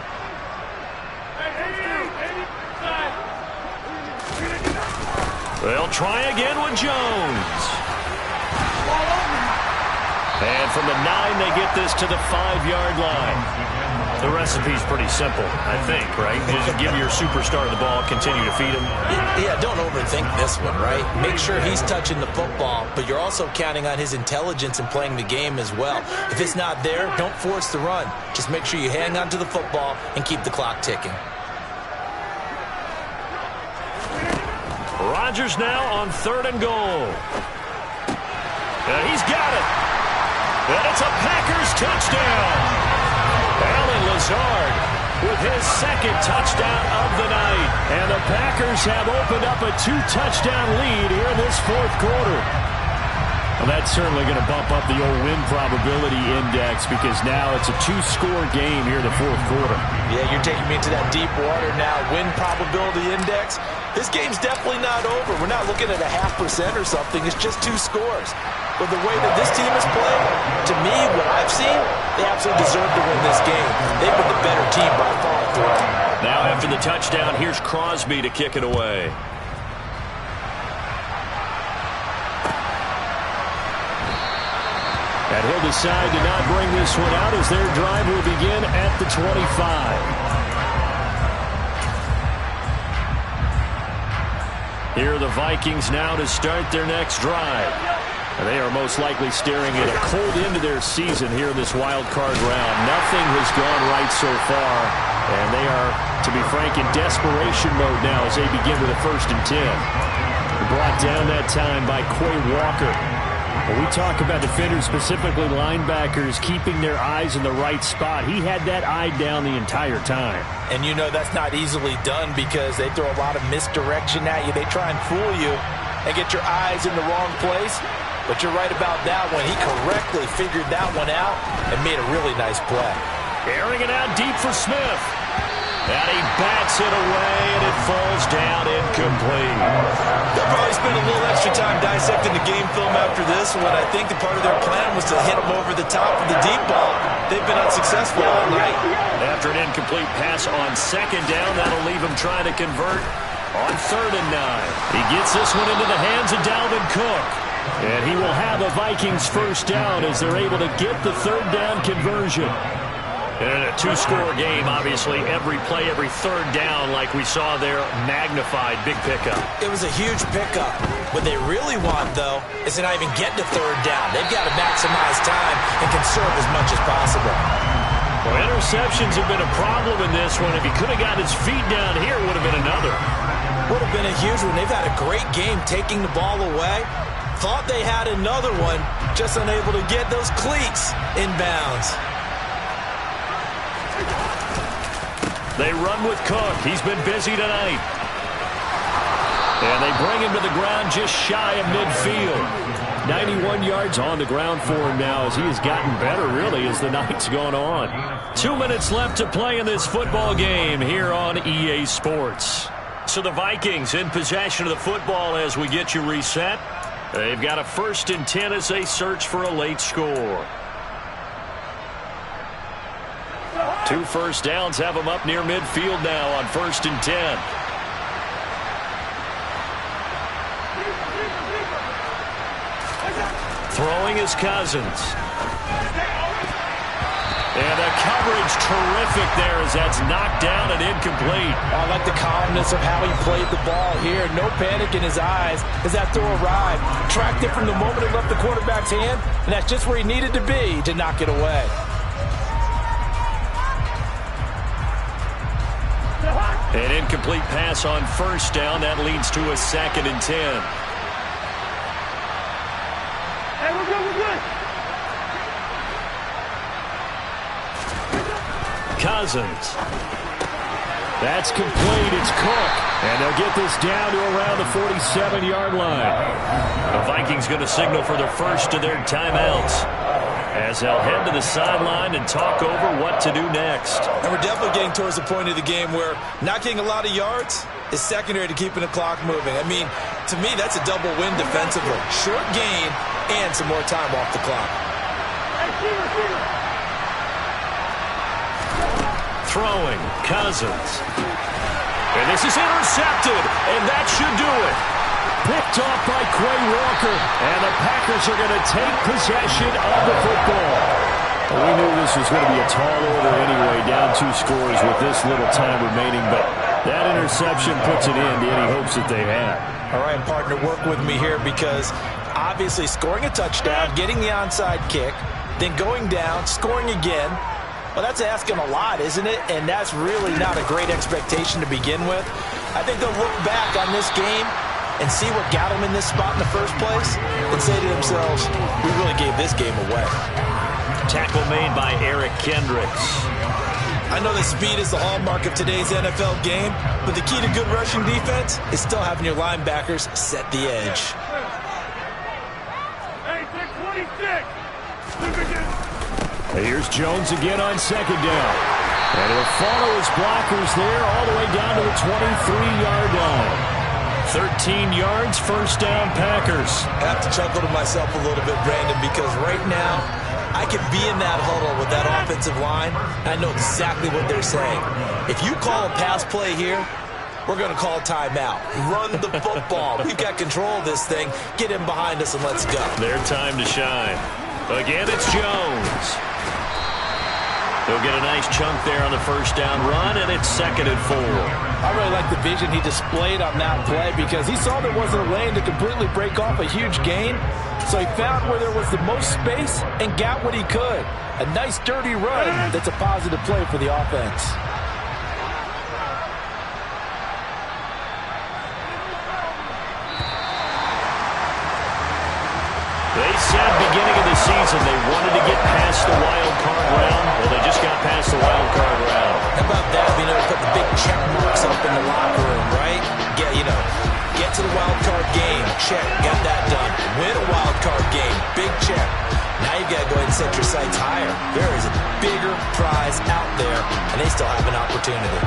They'll try again with Jones. And from the 9, they get this to the 5-yard line. The recipe's pretty simple, I think, right? Just give your superstar the ball, continue to feed him. Yeah, don't overthink this one, right? Make sure he's touching the football, but you're also counting on his intelligence in playing the game as well. If it's not there, don't force the run. Just make sure you hang on to the football and keep the clock ticking. Rodgers now on 3rd and goal. And he's got it. And it's a Packers touchdown. Allen Lazard with his second touchdown of the night. And the Packers have opened up a 2-touchdown lead here in this fourth quarter. Well, that's certainly going to bump up the old win probability index because now it's a 2-score game here in the fourth quarter. Yeah, you're taking me into that deep water now. Win probability index. This game's definitely not over. We're not looking at a 0.5% or something. It's just 2 scores. But the way that this team has played, to me, what I've seen, they absolutely deserve to win this game. They've been the better team by far throughout. Now after the touchdown, here's Crosby to kick it away. And he'll decide to not bring this one out as their drive will begin at the 25. Here are the Vikings now to start their next drive. And they are most likely staring at a cold end to their season here in this wild card round. Nothing has gone right so far. And they are, to be frank, in desperation mode now as they begin with a 1st and 10. Brought down that time by Quay Walker. When we talk about defenders, specifically linebackers, keeping their eyes in the right spot, he had that eye down the entire time. And you know that's not easily done because they throw a lot of misdirection at you. They try and fool you and get your eyes in the wrong place. But you're right about that one. He correctly figured that one out and made a really nice play. Airing it out deep for Smith. And he bats it away, and it falls down incomplete. They'll probably spend a little extra time dissecting the game film after this one. I think the part of their plan was to hit him over the top of the deep ball. They've been unsuccessful all night. After an incomplete pass on 2nd down, that'll leave him trying to convert on 3rd and 9. He gets this one into the hands of Dalvin Cook. And he will have a Vikings 1st down as they're able to get the 3rd down conversion. And in a 2-score game, obviously, every play, every 3rd down, like we saw there, magnified. Big pickup. It was a huge pickup. What they really want, though, is to not even get to 3rd down. They've got to maximize time and conserve as much as possible. Well, interceptions have been a problem in this one. If he could have gotten his feet down here, it would have been another. Would have been a huge one. They've had a great game taking the ball away. Thought they had another one, just unable to get those cleats inbounds. They run with Cook. He's been busy tonight. And they bring him to the ground just shy of midfield. 91 yards on the ground for him now as he has gotten better, really, as the night's gone on. 2 minutes left to play in this football game here on EA Sports. So the Vikings in possession of the football as we get you reset. They've got a 1st and 10 as they search for a late score. 2 first downs have them up near midfield now on 1st and 10. Throwing is Cousins. And the coverage terrific there as that's knocked down and incomplete. I like the calmness of how he played the ball here. No panic in his eyes as that throw arrived. Tracked it from the moment it left the quarterback's hand, and that's just where he needed to be to knock it away. An incomplete pass on 1st down. That leads to a 2nd and 10. Hey, we're good. Cousins. That's complete. It's Cook. And they'll get this down to around the 47-yard line. The Vikings going to signal for their first of their timeouts as they'll head to the sideline and talk over what to do next. And we're definitely getting towards the point of the game where not getting a lot of yards is secondary to keeping the clock moving. I mean, to me, that's a double win defensively. Short gain and some more time off the clock. Throwing, Cousins. And this is intercepted, and that should do it. Picked off by Quay Walker, and the Packers are going to take possession of the football. Well, we knew this was going to be a tall order anyway, down 2 scores with this little time remaining, but that interception puts an end to any hopes that they had. All right, partner, work with me here because obviously scoring a touchdown, getting the onside kick, then going down, scoring again, well, that's asking a lot, isn't it? And that's really not a great expectation to begin with. I think they'll look back on this game and see what got them in this spot in the first place and say to themselves, we really gave this game away. Tackle made by Eric Kendricks. I know that speed is the hallmark of today's NFL game, but the key to good rushing defense is still having your linebackers set the edge. Here's Jones again on second down. And he'll follow his blockers there all the way down to the 23-yard line. 13 yards, first down, Packers. I have to chuckle to myself a little bit, Brandon, because right now I could be in that huddle with that offensive line, and I know exactly what they're saying. If you call a pass play here, we're going to call a timeout. Run the football. We've got control of this thing. Get in behind us and let's go. Their time to shine. Again, it's Jones. He'll get a nice chunk there on the first down run, and it's 2nd and 4. I really like the vision he displayed on that play because he saw there wasn't a lane to completely break off a huge gain. So he found where there was the most space and got what he could. A nice dirty run that's a positive play for the offense. They said beginning of the season they wanted to get past the wild card round. Well, they just got past the wild card round. How about that? Being able to put the big check marks up in the locker room, right? Get to the wild card game. Check. Got that done. Win a wild card game. Big check. Now you've got to go ahead and set your sights higher. There is a bigger prize out there, and they still have an opportunity.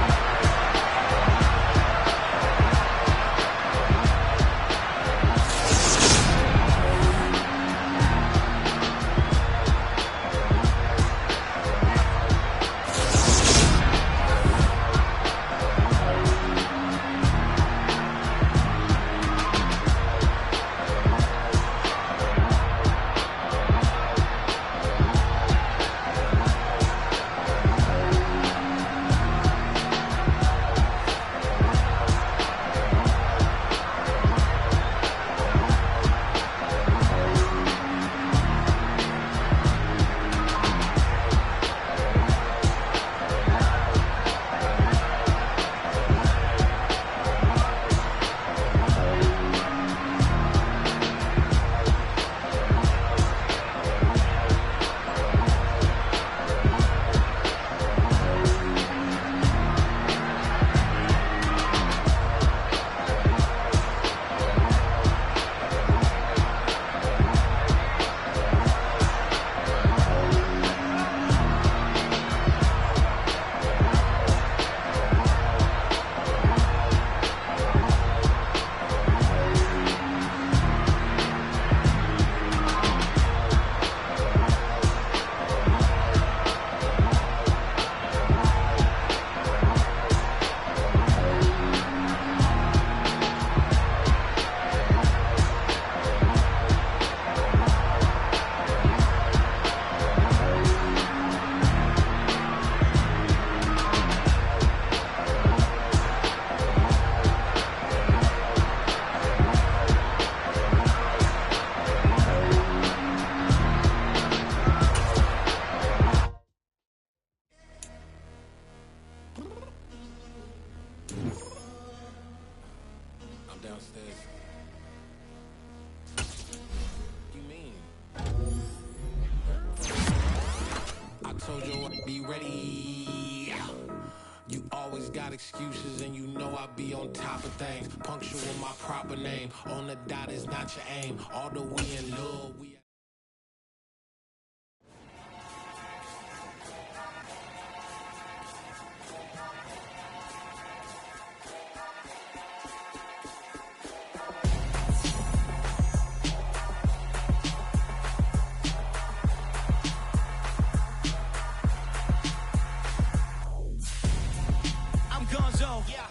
Excuses and you know I be on top of things. Punctual my proper name. On the dot is not your aim. Although we in love, we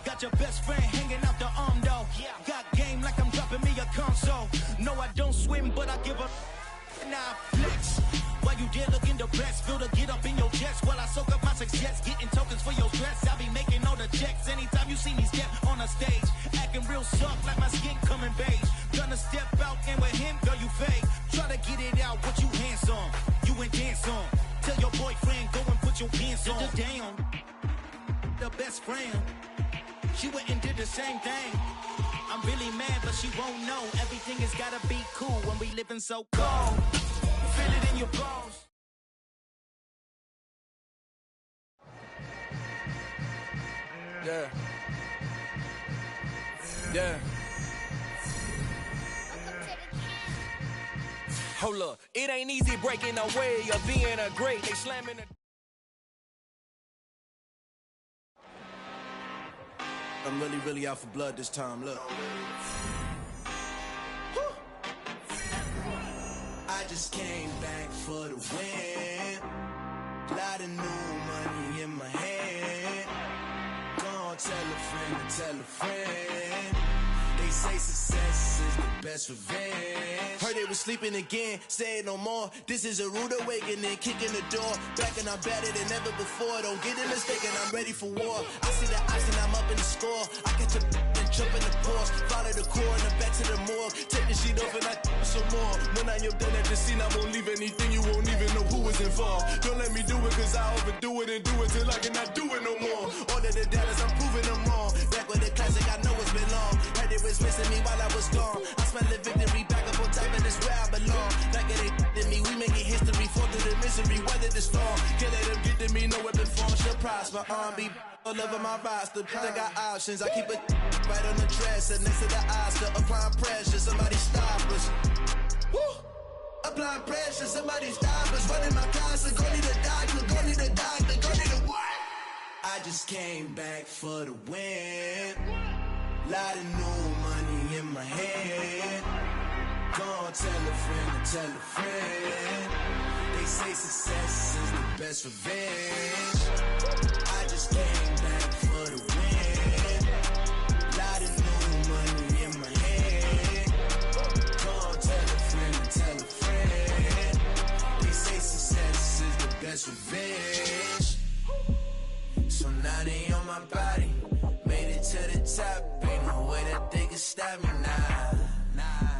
got your best friend hanging out the arm though. Got game like I'm dropping me a console. No, I don't swim, but I give a now flex. While you there looking depressed, feel to get up in your chest while I soak up my success, getting tokens for your stress. I be making all the checks anytime you see me step on a stage, acting real soft like my skin coming beige. Gonna step out and with him, girl, you fake. Try to get it out, what you hands on, you ain't dance on. Tell your boyfriend, go and put your pants on. Down, the best friend. She went and did the same thing. I'm really mad, but she won't know. Everything has gotta be cool when we living so cold. Feel it in your bones. Yeah. Yeah. Hold up. It ain't easy breaking away of being a great. They slamming the... I'm really out for blood this time, look. I just came back for the win. Lot of new money in my hand. Gonna tell a friend to tell a friend. They say success is the best revenge. Heard they was sleeping again, say it no more. This is a rude awakening, kicking the door. Back and I'm better than ever before. Don't get it mistaken, I'm ready for war. I see the ice and I'm up in the score. I catch a and jump in the course. Follow the core and the back to the morgue. Take the sheet off and I some more. When I am done at the scene, I won't leave anything. You won't even know who was involved. Don't let me do it cause I overdo it and do it till I cannot do it no more. All of the doubters, I'm proving them wrong. Back with the classic, I know it's been long. Heard it was missing me while I was gone. I smell the victory back up on top and it's where I belong. Like it ain't to me, we making history. Fall through the misery, weather the storm. Can't let them get to me, no weapon form shall prosper. Be all over my roster. I got options, I keep it right on the dresser. Next to the Oscar, applying pressure, somebody stop us. Woo! Applying pressure, somebody stop us. Running my closet, go need a doctor, go need a doctor, go need a what? I just came back for the win. Lot of new money in my hand. Gonna tell a friend to tell a friend. They say success is the best revenge. I just came back for the win. Lot of new money in my hand. Gonna tell a friend to tell a friend. They say success is the best revenge. So now they on my body. Made it to the top. Ain't no way that they can stop me now.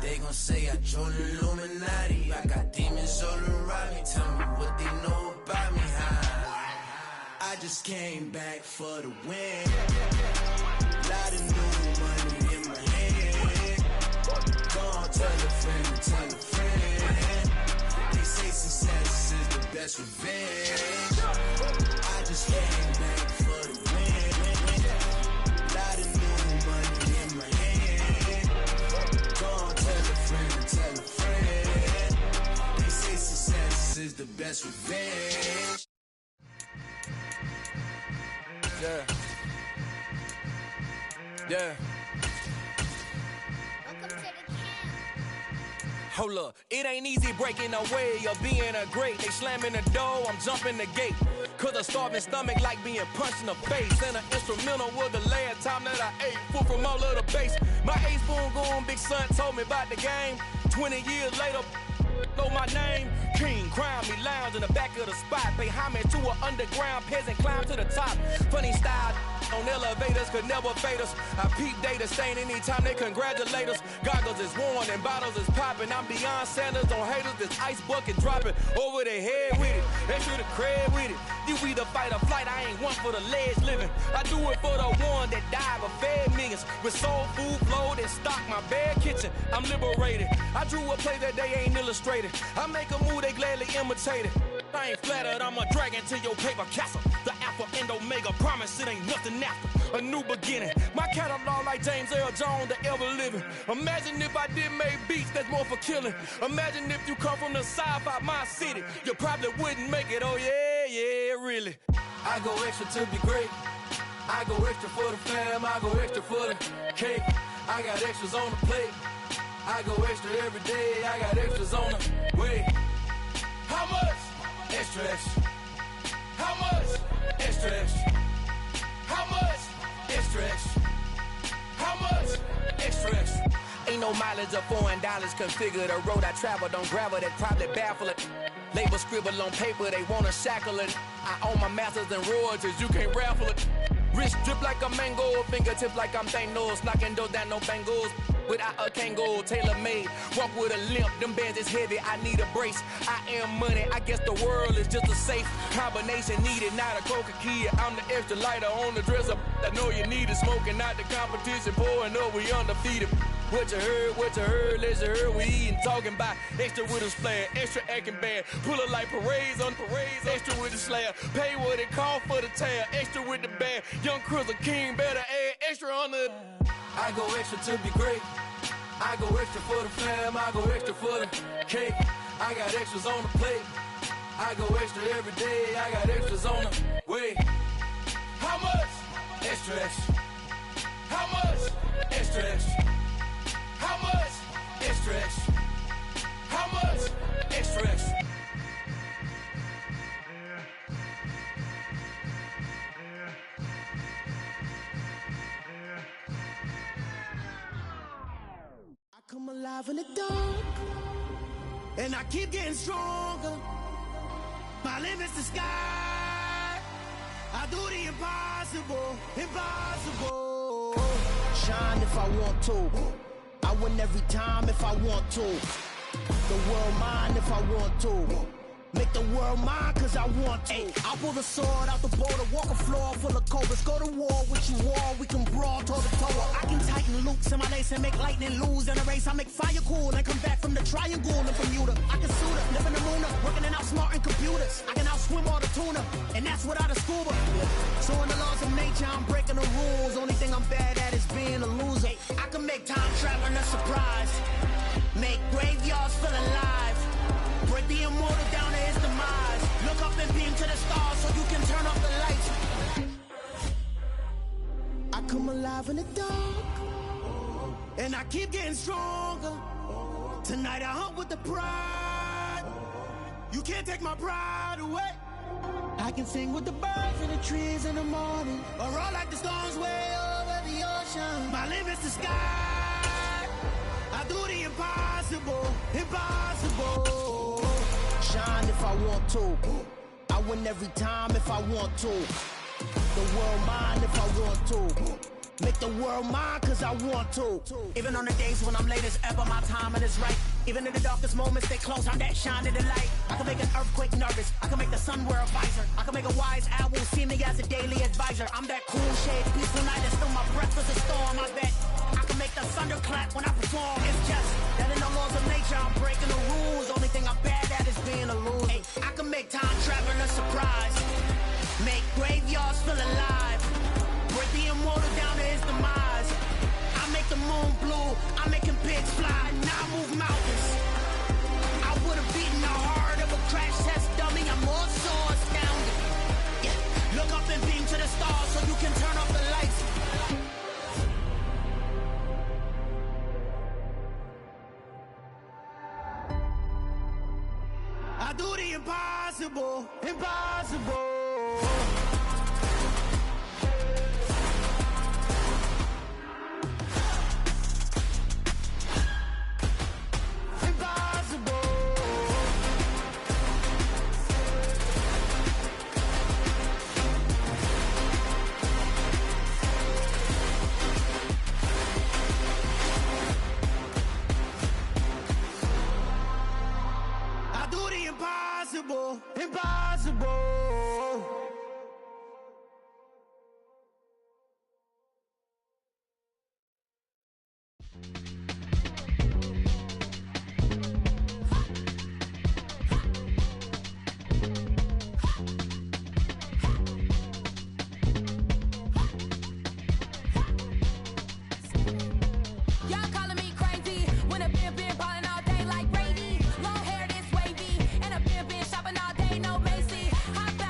They gon' say I joined the Illuminati. I got demons all around me. Tell me what they know about me, huh? I just came back for the win. Lot of new money in my hand. Gonna tell a friend to tell a friend. They say success is the best revenge. I just came back for the win. Lot of new money in my hand. Gonna tell a friend to tell a friend. They say success is the best revenge. Yeah. Yeah. Hold up, it ain't easy breaking away of being a great. They slamming the door, I'm jumping the gate. Cause a starving stomach like being punched in the face. And an instrumental was the last time that I ate. Full from all of the bass. My ace spoon going big son told me about the game. 20 years later, know my name. King, crown me, lounge in the back of the spot. Pay homage to an underground peasant, climb to the top. Funny style on elevators could never fade us. I peep data stain anytime they congratulate us. Goggles is worn and bottles is popping. I'm beyond Sanders on haters. This ice bucket dropping over their head with it. They should have cred with it. You either fight or flight. I ain't one for the ledge living. I do it for the one that died but fed millions. With soul food flowed and stocked my bare kitchen. I'm liberated. I drew a play that they ain't illustrated. I make a move they gladly imitate it. I ain't flattered, I'm a dragon to your paper castle. The alpha and omega, promise it ain't nothing after. A new beginning, my catalog like James Earl Jones, the ever living. Imagine if I did make beats that's more for killing. Imagine if you come from the south out my city. You probably wouldn't make it, oh yeah, really. I go extra to be great. I go extra for the fam, I go extra for the cake. I got extras on the plate. I go extra every day, I got extras on the way. How much? Extra, extra. How much? Extra, extra. How much? Extra, extra. How much? Extra, extra. Ain't no mileage of $4 configure the road I travel. Don't gravel that probably baffle it. Label scribble on paper, they wanna shackle it. I own my masters and royalties, you can't raffle it. Wrist drip like a mango, fingertips like I'm Thanos. Knocking those down, no bangles. Without a Kango, tailor-made. Walk with a limp, them bands is heavy, I need a brace. I am money, I guess the world is just a safe combination needed, not a coca key. I'm the extra lighter on the dresser. I know you need it, smoking out the competition, pouring up, we undefeated. What you heard, let's hear we eatin', talking about extra with a splash, extra acting bad, pull up like parades on parades, extra with the slab, pay what it cost for the tab, extra with the bag, young Crizzle King better add extra on the. I go extra to be great. I go extra for the fam, I go extra for the cake. I got extras on the plate. I go extra every day, I got extras on the way. How much? Extra, extra. How much? Extra, extra. How much? Extra, extra. How much? Extra, extra. I come alive in the dark, and I keep getting stronger. My limit's the sky. I do the impossible, impossible. Shine if I want to. I win every time if I want to. The world mine if I want to. Make the world mine cause I want to. I pull the sword out the border, walk a floor full of cobras. Go to war with you all, we can brawl toe to toe. I can tighten loops in my lace and make lightning lose in a race. I make fire cool and come back from the triangle in Bermuda. I can suit up, live in the moon up, working and outsmarting computers. I can outswim all the tuna, and that's without a scuba. So in the laws of nature, I'm breaking the rules. Only thing I'm bad at is being a loser. I can make time traveling a surprise, make graveyards feel alive, break the immortal down to his demise. Look up and beam to the stars so you can turn off the lights. I come alive in the dark, and I keep getting stronger. Tonight I hunt with the pride. You can't take my pride away. I can sing with the birds and the trees in the morning, or roll like the storms way over the ocean. My limit's the sky. I do the impossible, impossible. Shine if I want to. I win every time if I want to. The world mine if I want to. Make the world mine cause I want to. Even on the days when I'm late as ever, my timing is right. Even in the darkest moments, stay close, I'm that shining the light. I can make an earthquake nervous, I can make the sun wear a visor. I can make a wise owl see me as a daily advisor. I'm that cool shade, peaceful night, and still my breath is a storm. I bet I can make the thunder clap when I perform. It's just that in the laws of nature, I'm breaking the rules. Only thing I'm bad at is being a loser. Hey, I can make time traveling a surprise, make graveyards feel alive, break the immortal down to his demise. I make the moon blue, I'm making pigs fly, now I move mountains. I would've beaten the heart of a crash test dummy, I'm more so astounded. Yeah. Look up and beam to the stars so you can turn off the lights. I do the impossible, impossible. Impossible, impossible. Shopping all day, no Macy. Hop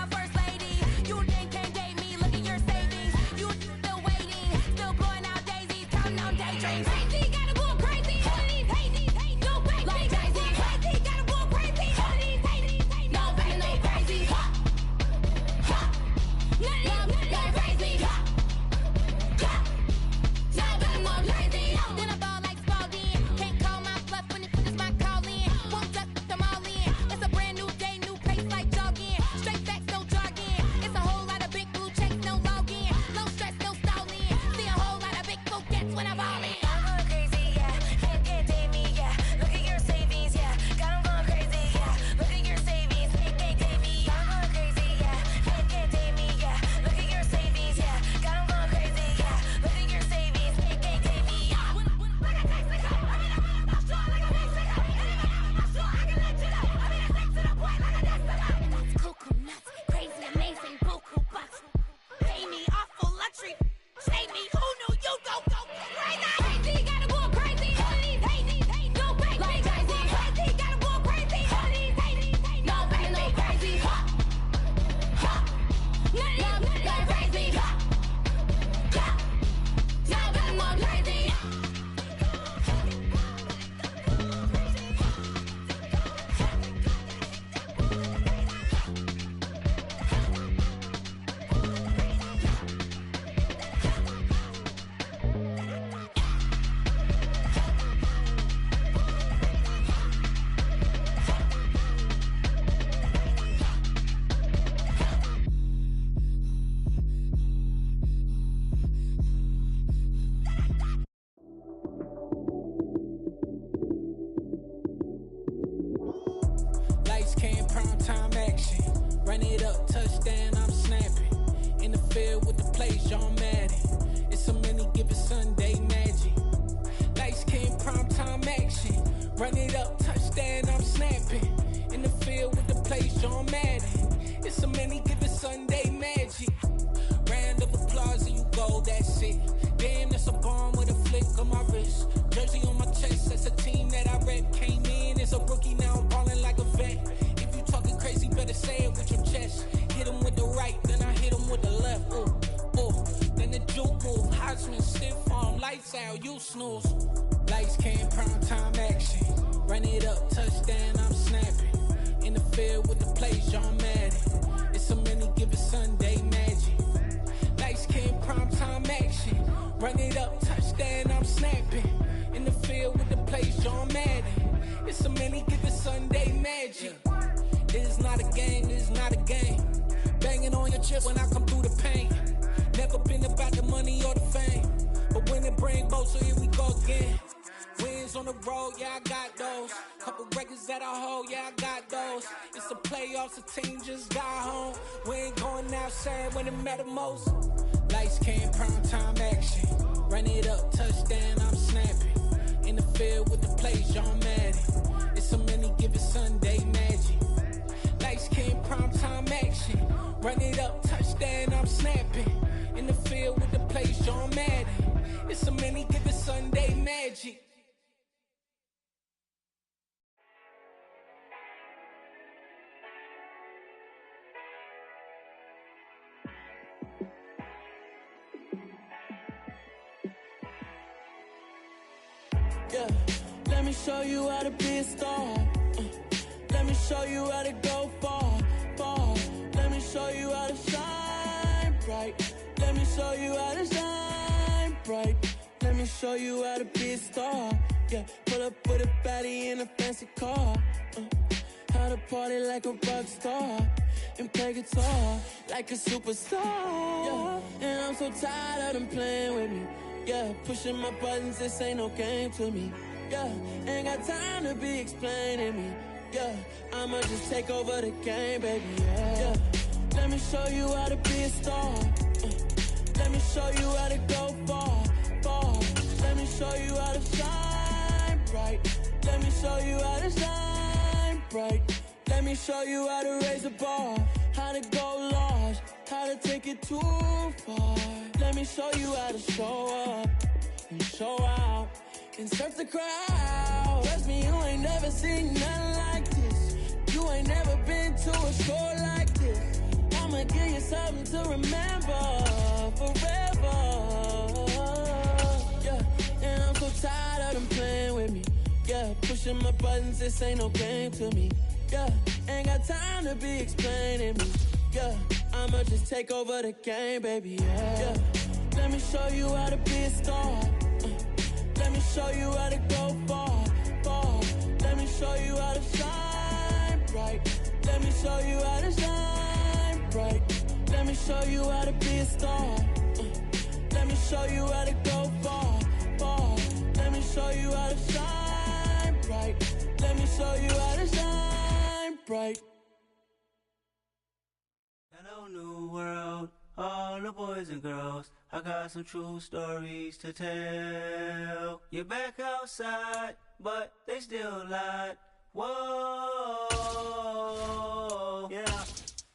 prime time action. Run it up, touchdown, I'm snapping. In the field with the plays, John Madden. It's a many given Sunday magic. Lights came prime time action. Run it up, touchdown, I'm snapping. In the field with the plays, John Madden. It's a many given Sunday magic. Round of applause and you go, that's it. Damn, that's a bomb with a flick on my wrist. Jersey on my chest, that's a team that I rep. Came in as a rookie, now I'm ballin' like a vet. If you talking crazy, better say it with your chest. Hit him with the right, then I hit him with the left. Ooh, ooh, then the juke move. Heisman, stiff arm, lights out, you snooze. Lights came, prime time action. Run it up, touchdown, I'm snapping. In the field with the plays, John Madden. It's a many given Sunday magic. Lights came, prime time action. Run it up, touchdown, I'm snapping. In the field with the plays, John Madden. It's a many given Sunday magic. This is not a game, this is not a game. Banging on your chest when I come through the pain. Never been about the money or the fame. But when it bring both, so here we go again. Wins on the road, yeah, I got those. Couple records that I hold, yeah, I got those. It's the playoffs, the team just got home. We ain't going outside when it matter most. Lights came, prime time action. Run it up, touchdown, I'm snapping. In the field with the plays, John Madden. It's a many given Sunday magic. Lights came, prime time action. Run it up, touchdown, I'm snapping. In the field with the plays, John Madden. It's a many given Sunday magic. Yeah, let me show you how to be a star. Let me show you how to go far, far. Let me show you how to shine bright. Let me show you how to shine bright. Let me show you how to be a star. Yeah, pull up with a baddie in a fancy car. How to party like a rock star and play guitar like a superstar. Yeah, and I'm so tired of them playing with me. Yeah, pushing my buttons, this ain't no game to me. Yeah, ain't got time to be explaining me. Yeah, I'ma just take over the game, baby. Yeah, let me show you how to be a star. Let me show you how to go far, far. Let me show you how to shine bright. Let me show you how to shine bright. Let me show you how to raise the bar, how to go large, how to take it too far. Let me show you how to show up and show out and surf the crowd. Trust me, you ain't never seen nothing like this. You ain't never been to a show like this. I'ma give you something to remember forever. Yeah, and I'm so tired of them playing with me. Yeah, pushing my buttons, this ain't no game to me. Yeah, ain't got time to be explaining me. Yeah, I'ma just take over the game, baby. Yeah, let me show you how to be a star. Let me show you how to go far, far. Let me show you how to shine bright. Let me show you how to shine bright. Let me show you how to be a star. Let me show you how to go far, far. Let me show you how to shine bright. Let me show you how to shine bright. Hello, new world, all the boys and girls. I got some true stories to tell. You're back outside, but they still lied. Whoa, yeah.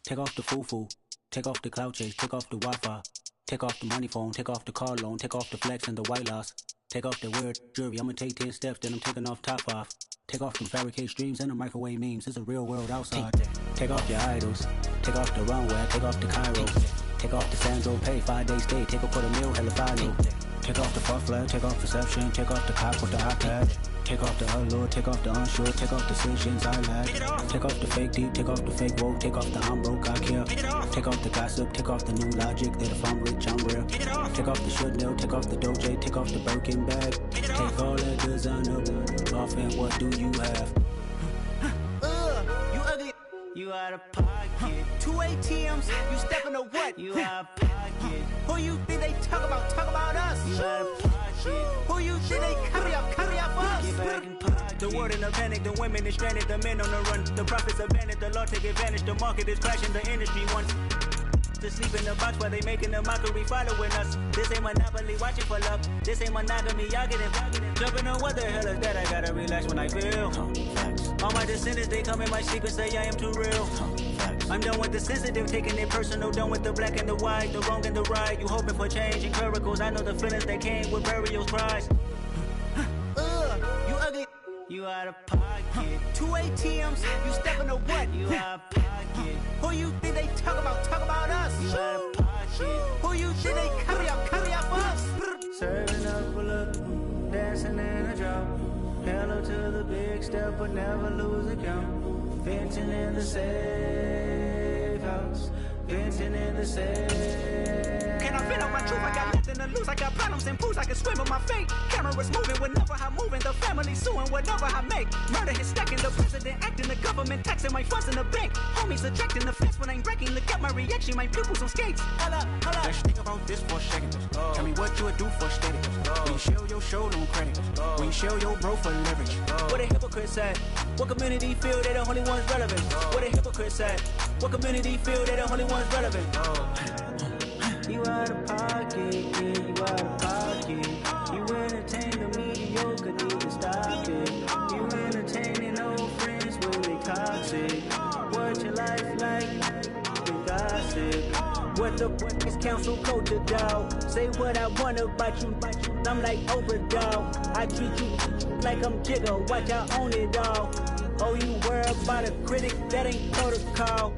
Take off the foo-foo, take off the cloud chase, take off the Wi-Fi, take off the money phone, take off the car loan, take off the flex and the white loss, take off the weird jewelry. I'ma take 10 steps, then I'm taking off top 5. Take off them fabricate streams and the microwave memes. It's a real world outside. Take off your idols, take off the runway, take off the Cairo, take off the Sandro pay, 5-day stay, take a $250,000, hella final. Take off the fuck flag, take off perception, take off the cop with the iPad. Take off the allure, take off the unsure, take off decisions I lack. Take off the fake deep, take off the fake woke, take off the I'm broke, I care. Take off the gossip, take off the new logic that if I'm rich, I'm real. Take off the should know, take off the Doja, take off the Birkin bag. Take all that designer off and what do you have? You ugly. You out of pocket. 2 ATMs, you stepping to what? You out of pocket. Who you think they talk about? Talk about us. You out of pocket. Who you think they carry up us? Get back in pocket. The world in a panic, the women is stranded, the men on the run. The profits abandoned, the law take advantage. The market is crashing, the industry wants to sleep in the box while they making a mockery following us. This ain't Monopoly, watching for love. This ain't monogamy, y'all get it. Jumping on what the hell is that? I gotta relax when I feel. All my descendants, they come in my sleep and say I am too real. I'm done with the sensitive, taking it personal. Done with the black and the white, the wrong and the right. You hoping for change and miracles. I know the feelings that came with burials, cries. You ugly. You out of pocket. 2 ATMs, you stepping to what? You out of pocket. Who you think they talk about? Talk about us. You out of pocket. Who you think they carry out for us? Serving up a look, dancing in a drop. Hello to the big step, but never lose a count. Venting in the safe house. Venting in the safe. Can I vent out my truth? I got nothing to lose. I got problems and booze. I can swim with my fate. Cameras moving whenever I'm moving. The family suing whatever I make. Murder is stacking. The president acting. The government taxing my funds in the bank. Homies ejecting the fence when I'm breaking. Look at my reaction. My pupils on skates. Hold up. Let's think about this for a second. Tell me what you would do for steady. When you show your show no credit. When you show your bro for leverage. What a hypocrite said. What community feel they the only ones relevant? What a hypocrite said. What community feel they the only ones relevant? You out of pocket, yeah, you out of pocket. You entertain the mediocre, need to stop it. You entertaining old friends when they toxic. What your life like? The gossip. What the fuck is council culture, dog? Say what I want about you. I'm like Oprah, dog. I treat you like I'm Jigga. Watch I own it all. Oh, you worry about a critic? That ain't protocol.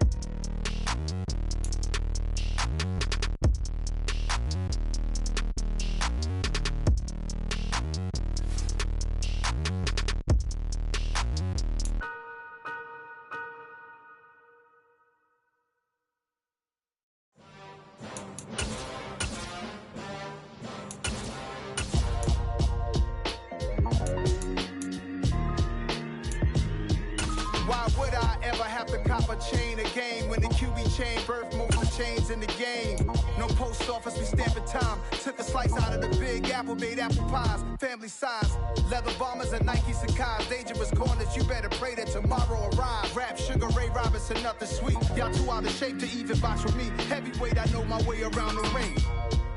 Chain a game when the QB chain birth most of the chains in the game. No post office, we stamping time. Took a slice out of the big apple, made apple pies, family size. Leather bombers and Nike Sacai's. Dangerous corners, you better pray that tomorrow arrives. Rap, Sugar Ray Robinson, nothing sweet. Y'all too out of shape to even box with me. Heavyweight, I know my way around the ring.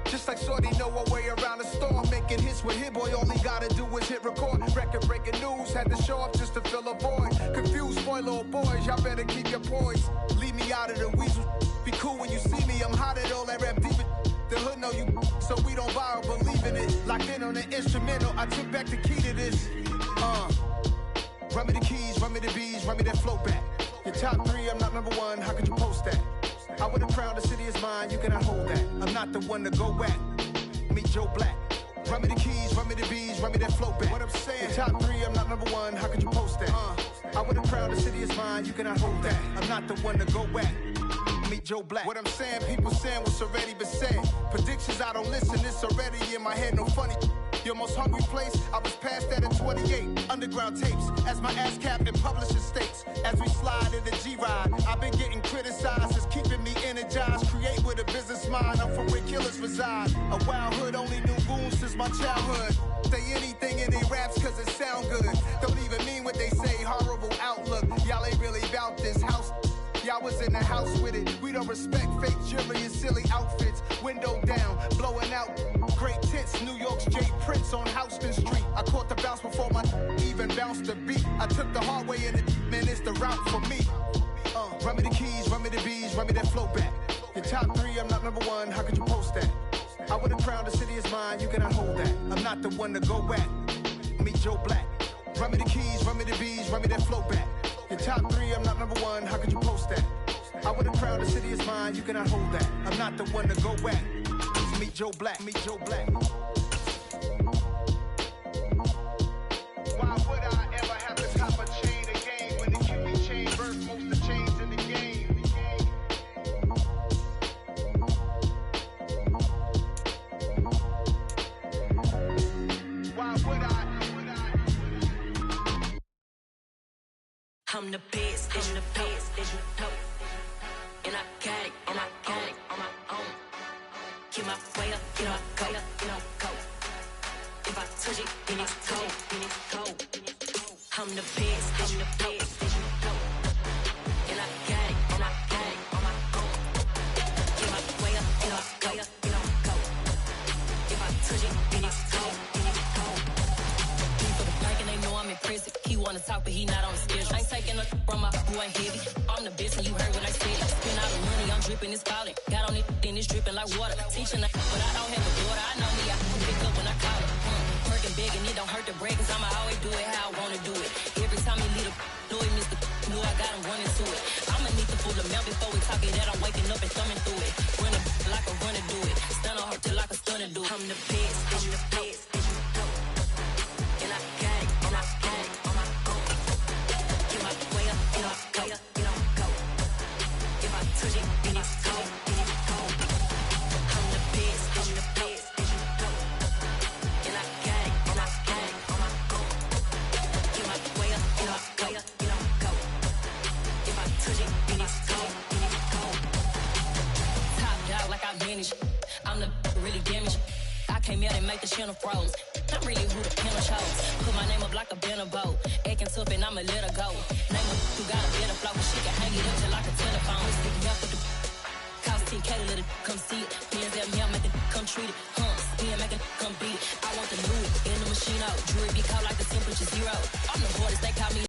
Just like Shorty know her way around the storm. Making hits with Hit Boy, all he gotta do is hit record. Record breaking news, had to show up just to fill a void. Confused, spoiled little boys, y'all better keep your poise. Leave me out of the weasel. Be cool when you see me, I'm hot at all that rap deep. The hood know you, so we don't borrow, believe in it. Locked in on the instrumental, I took back the key to this. Run me the keys, run me the bees, run me that flow back. Your top 3, I'm not number 1, how could you post that? I would have crowned the city is mine, you cannot hold that. I'm not the one to go at. Meet Joe Black. Run me the keys, run me the bees, run me that flow back. What I'm saying, the top 3, I'm not number 1, how could you post that? I would have crowned the city is mine, you cannot hold that. I'm not the one to go at. Meet Joe Black. What I'm saying, people saying what's already been said. Predictions, I don't listen, it's already in my head, no funny. Your most hungry place, I was past that at 28. Underground tapes, as my ass cap in publishing states. As we slide in the G-Ride, I've been getting criticized, it's keeping me energized. Create with a business mind, I'm from where killers reside. A wild hood, only knew goons since my childhood. Say anything in they raps cause it sound good. Don't even mean what they say, horrible outlook. Y'all ain't really about this house. Y'all was in the house with it. We don't respect fake jewelry and silly outfits. Window down, blowing out. Great tits, New York's J. Prince on Houston Street. I caught the bounce before my even bounced the beat. I took the hard way and it, man, it's the route for me. Run me the keys, run me the bees, run me that flow back. Your top 3, I'm not number 1, how could you post that? I would have crowned the city is mine, you cannot hold that. I'm not the one to go at. Meet Joe Black. Run me the keys, run me the bees, run me that flow back. Your top 3, I'm not number 1, how could you post that? I would have crowned the city is mine, you cannot hold that. I'm not the one to go at. Meet Joe Black, meet Joe Black. Why would I ever have to cop a chain again when the QB chain birth most the chains in the game? Why would I? I'm the best, I'm the best, as you know. And I got it, and I got it on my own. Keep my way up, get on go, get on go. If I touch it, then it's cold, then it's cold. I'm the best, I'm the best, and I got it, and I got it on my own. Get my way up, get up, go, get up, go. If I touch it, then it's cold, then it's cold. He for the bank and they know I'm in prison. He wanna talk, but he not on the schedule. I ain't taking a from my who ain't heavy. I'm the best and you heard what I said. Spend all the money, I'm dripping, it's falling. Got on it, then it's dripping like water. Teaching but I don't have a daughter. I know me, I can pick up when I call her. Working big and it don't hurt to break, cause I'ma always do it how I wanna do it. Every time he lead a Louis, Mr. Knew I got him running to it. I'ma need the full amount before we talk it that I'm waking up and thumbing through it. Running like a runner do it. Stun on her till like a stunner do it. I'm the best, I'm the best, and I got it, and I got it on my own. Get my way up, get up, go, get up, go. If I touch it, then it's cold, then it's cold. I'm the best, I'm the best, and I got it, and I got it on my own. Get my way up, get up, go, get up, go. If I touch it, then it's cold, then it's cold. Top dog like I manage. I'm the really damaged. I came out and make the channel froze. I'm really who the piano chose. Put my name up like a banner boat. Acting tough and I'ma let her go. Name her who got a better flow. She can hang it up till like a telephone. Stick me up with the cost 10K to let it come see it. Hands at me, I make it come treat it. Spin, make it come beat it. I want the new in the machine out. Jewelry be called like the temperature zero. I'm the hardest, they call me